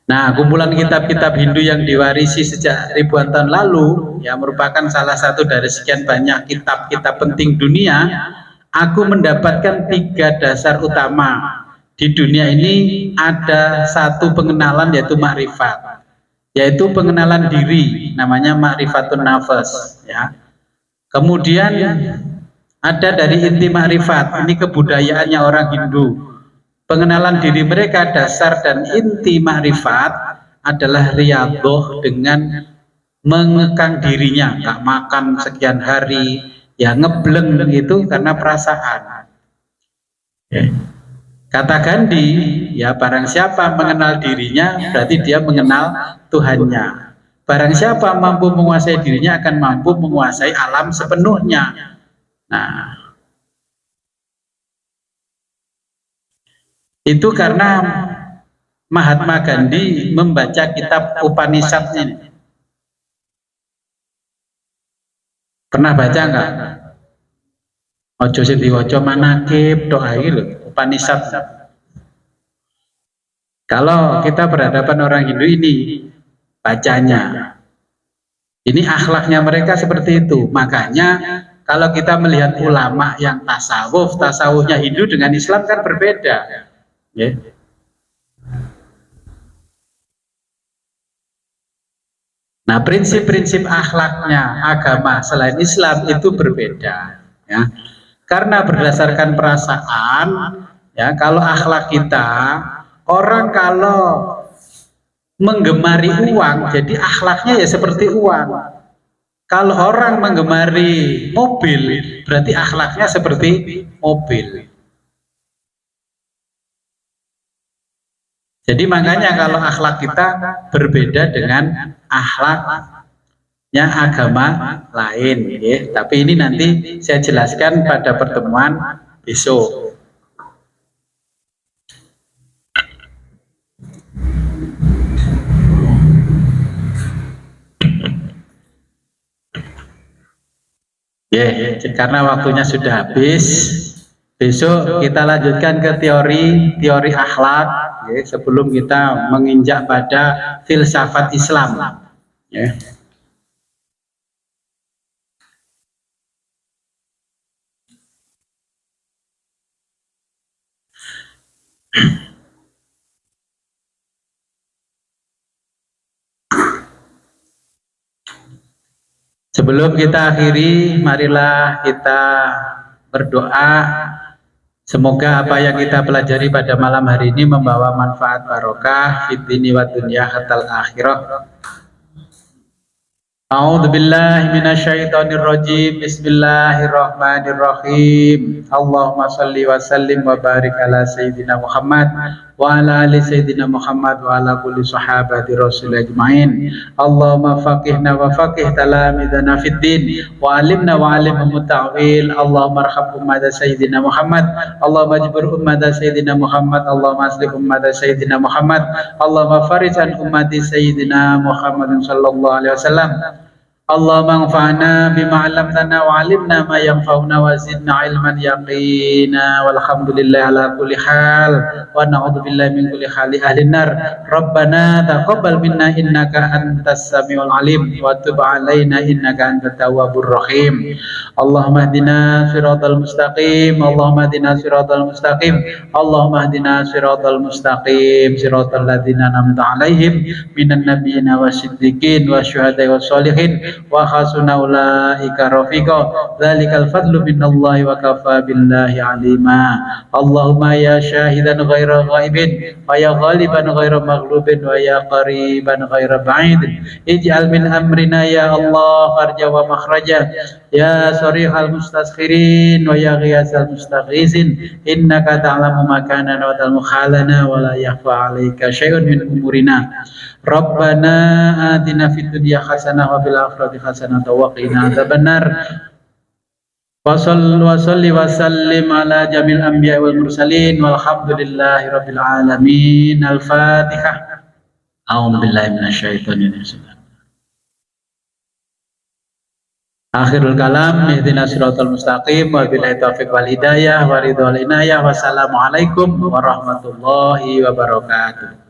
[SPEAKER 1] Nah, kumpulan kitab-kitab Hindu yang diwarisi sejak ribuan tahun lalu, ya, merupakan salah satu dari sekian banyak kitab-kitab penting dunia. Aku mendapatkan 3 dasar utama. Di dunia ini ada satu pengenalan, yaitu makrifat, yaitu pengenalan diri, namanya makrifatun nafas, ya. Kemudian ada dari inti makrifat, ini kebudayaannya orang Hindu. Pengenalan diri mereka, dasar dan inti makrifat adalah riyadhah, dengan mengekang dirinya, nggak makan sekian hari, ya, ngebleng itu karena perasaan. Kata Gandhi, ya, barang siapa mengenal dirinya berarti dia mengenal Tuhannya. Barang siapa mampu menguasai dirinya akan mampu menguasai alam sepenuhnya. Nah, itu karena Mahatma Gandhi membaca kitab Upanishad ini. Pernah baca enggak? Ojo sing diwaca manakib doa iki lho, Upanishad. Kalau kita berhadapan orang Hindu ini bacanya, ini akhlaknya mereka seperti itu. Makanya kalau kita melihat ulama yang tasawufnya Hindu dengan Islam kan berbeda, ya. Nah, prinsip-prinsip akhlaknya agama selain Islam itu berbeda, ya. Karena berdasarkan perasaan, ya, kalau akhlak kita, orang kalau menggemari uang, jadi akhlaknya ya seperti uang. Kalau orang menggemari mobil, berarti akhlaknya seperti mobil. Jadi makanya kalau akhlak kita berbeda dengan akhlaknya agama lain, ya. Tapi ini nanti saya jelaskan pada pertemuan besok. Ya, karena waktunya sudah habis, besok kita lanjutkan ke teori akhlak, ya, sebelum kita menginjak pada filsafat Islam, ya. Sebelum kita akhiri, marilah kita berdoa. Semoga apa yang kita pelajari pada malam hari ini membawa manfaat barokah fid dini wa dunya hatal akhirah. A'udzu billahi minasyaitonir rajim. Bismillahirrahmanirrahim. Allahumma shalli wa sallim wa barik ala sayyidina Muhammad wa ala ali sayyidina Muhammad wa ala kulli sahabati rasul ajmain. Allahumma faqihna wa faqih talamidana fid din wa alimna wa alim muta'wil. Allahumma arham ummata sayyidina Muhammad. Allahumma jibur ummata sayyidina Muhammad. Allahumma aslih ummata sayyidina Muhammad. Allahumma farij an ummati sayyidina Muhammadin sallallahu alaihi wasallam. Allahumma anfa'na bima 'allamtana wa 'allimna ma yanfa'una wa zidna 'ilman yaqina walhamdulillahi ala kulli hal wa na'udzu billahi min kulli hali ahlin nar. Rabbana taqabbal minna innaka antas samiul alim wa tub 'alaina innaka antat tawwabur rahim. Allahumma hdina siratal mustaqim. Allahumma hdina siratal mustaqim. Allahumma hdina siratal mustaqim siratal ladzina an'amta 'alaihim minan nabiyyin wasiddiqin wasyuhada'i wassalihin wa hasuna ulaika rafiqa. Dzalikal fadlu minallahi wa kafa billahi alima. Allahumma ya syahidan ghaira ghaibin wa ya ghaliban ghaira maghlubin wa ya qariban ghaira ba'id, ij'al min amrina ya Allah farja wa makhraja, ya sarihal mustasqirin wa ya ghiyasal mustaghisin, innaka ta'lamu ma kana wa ta'lamu halana wa la yakhfa 'alaika syai'un min umurina. Rabbana atina fid dunya hasanah wa fil akhirati hasanah wa qina adzabannar. Wa salli wa sallim ala jamil anbiya wal mursalin walhamdulillahi rabbil alamin. Al-Fatihah. A'udzu billahi minasyaitonir rajim. Akhirul kalam, ihdinas siratal mustaqim, wa billahi taufiq wal hidayah wa ridwal inayah. Wassalamualaikum warahmatullahi wabarakatuh.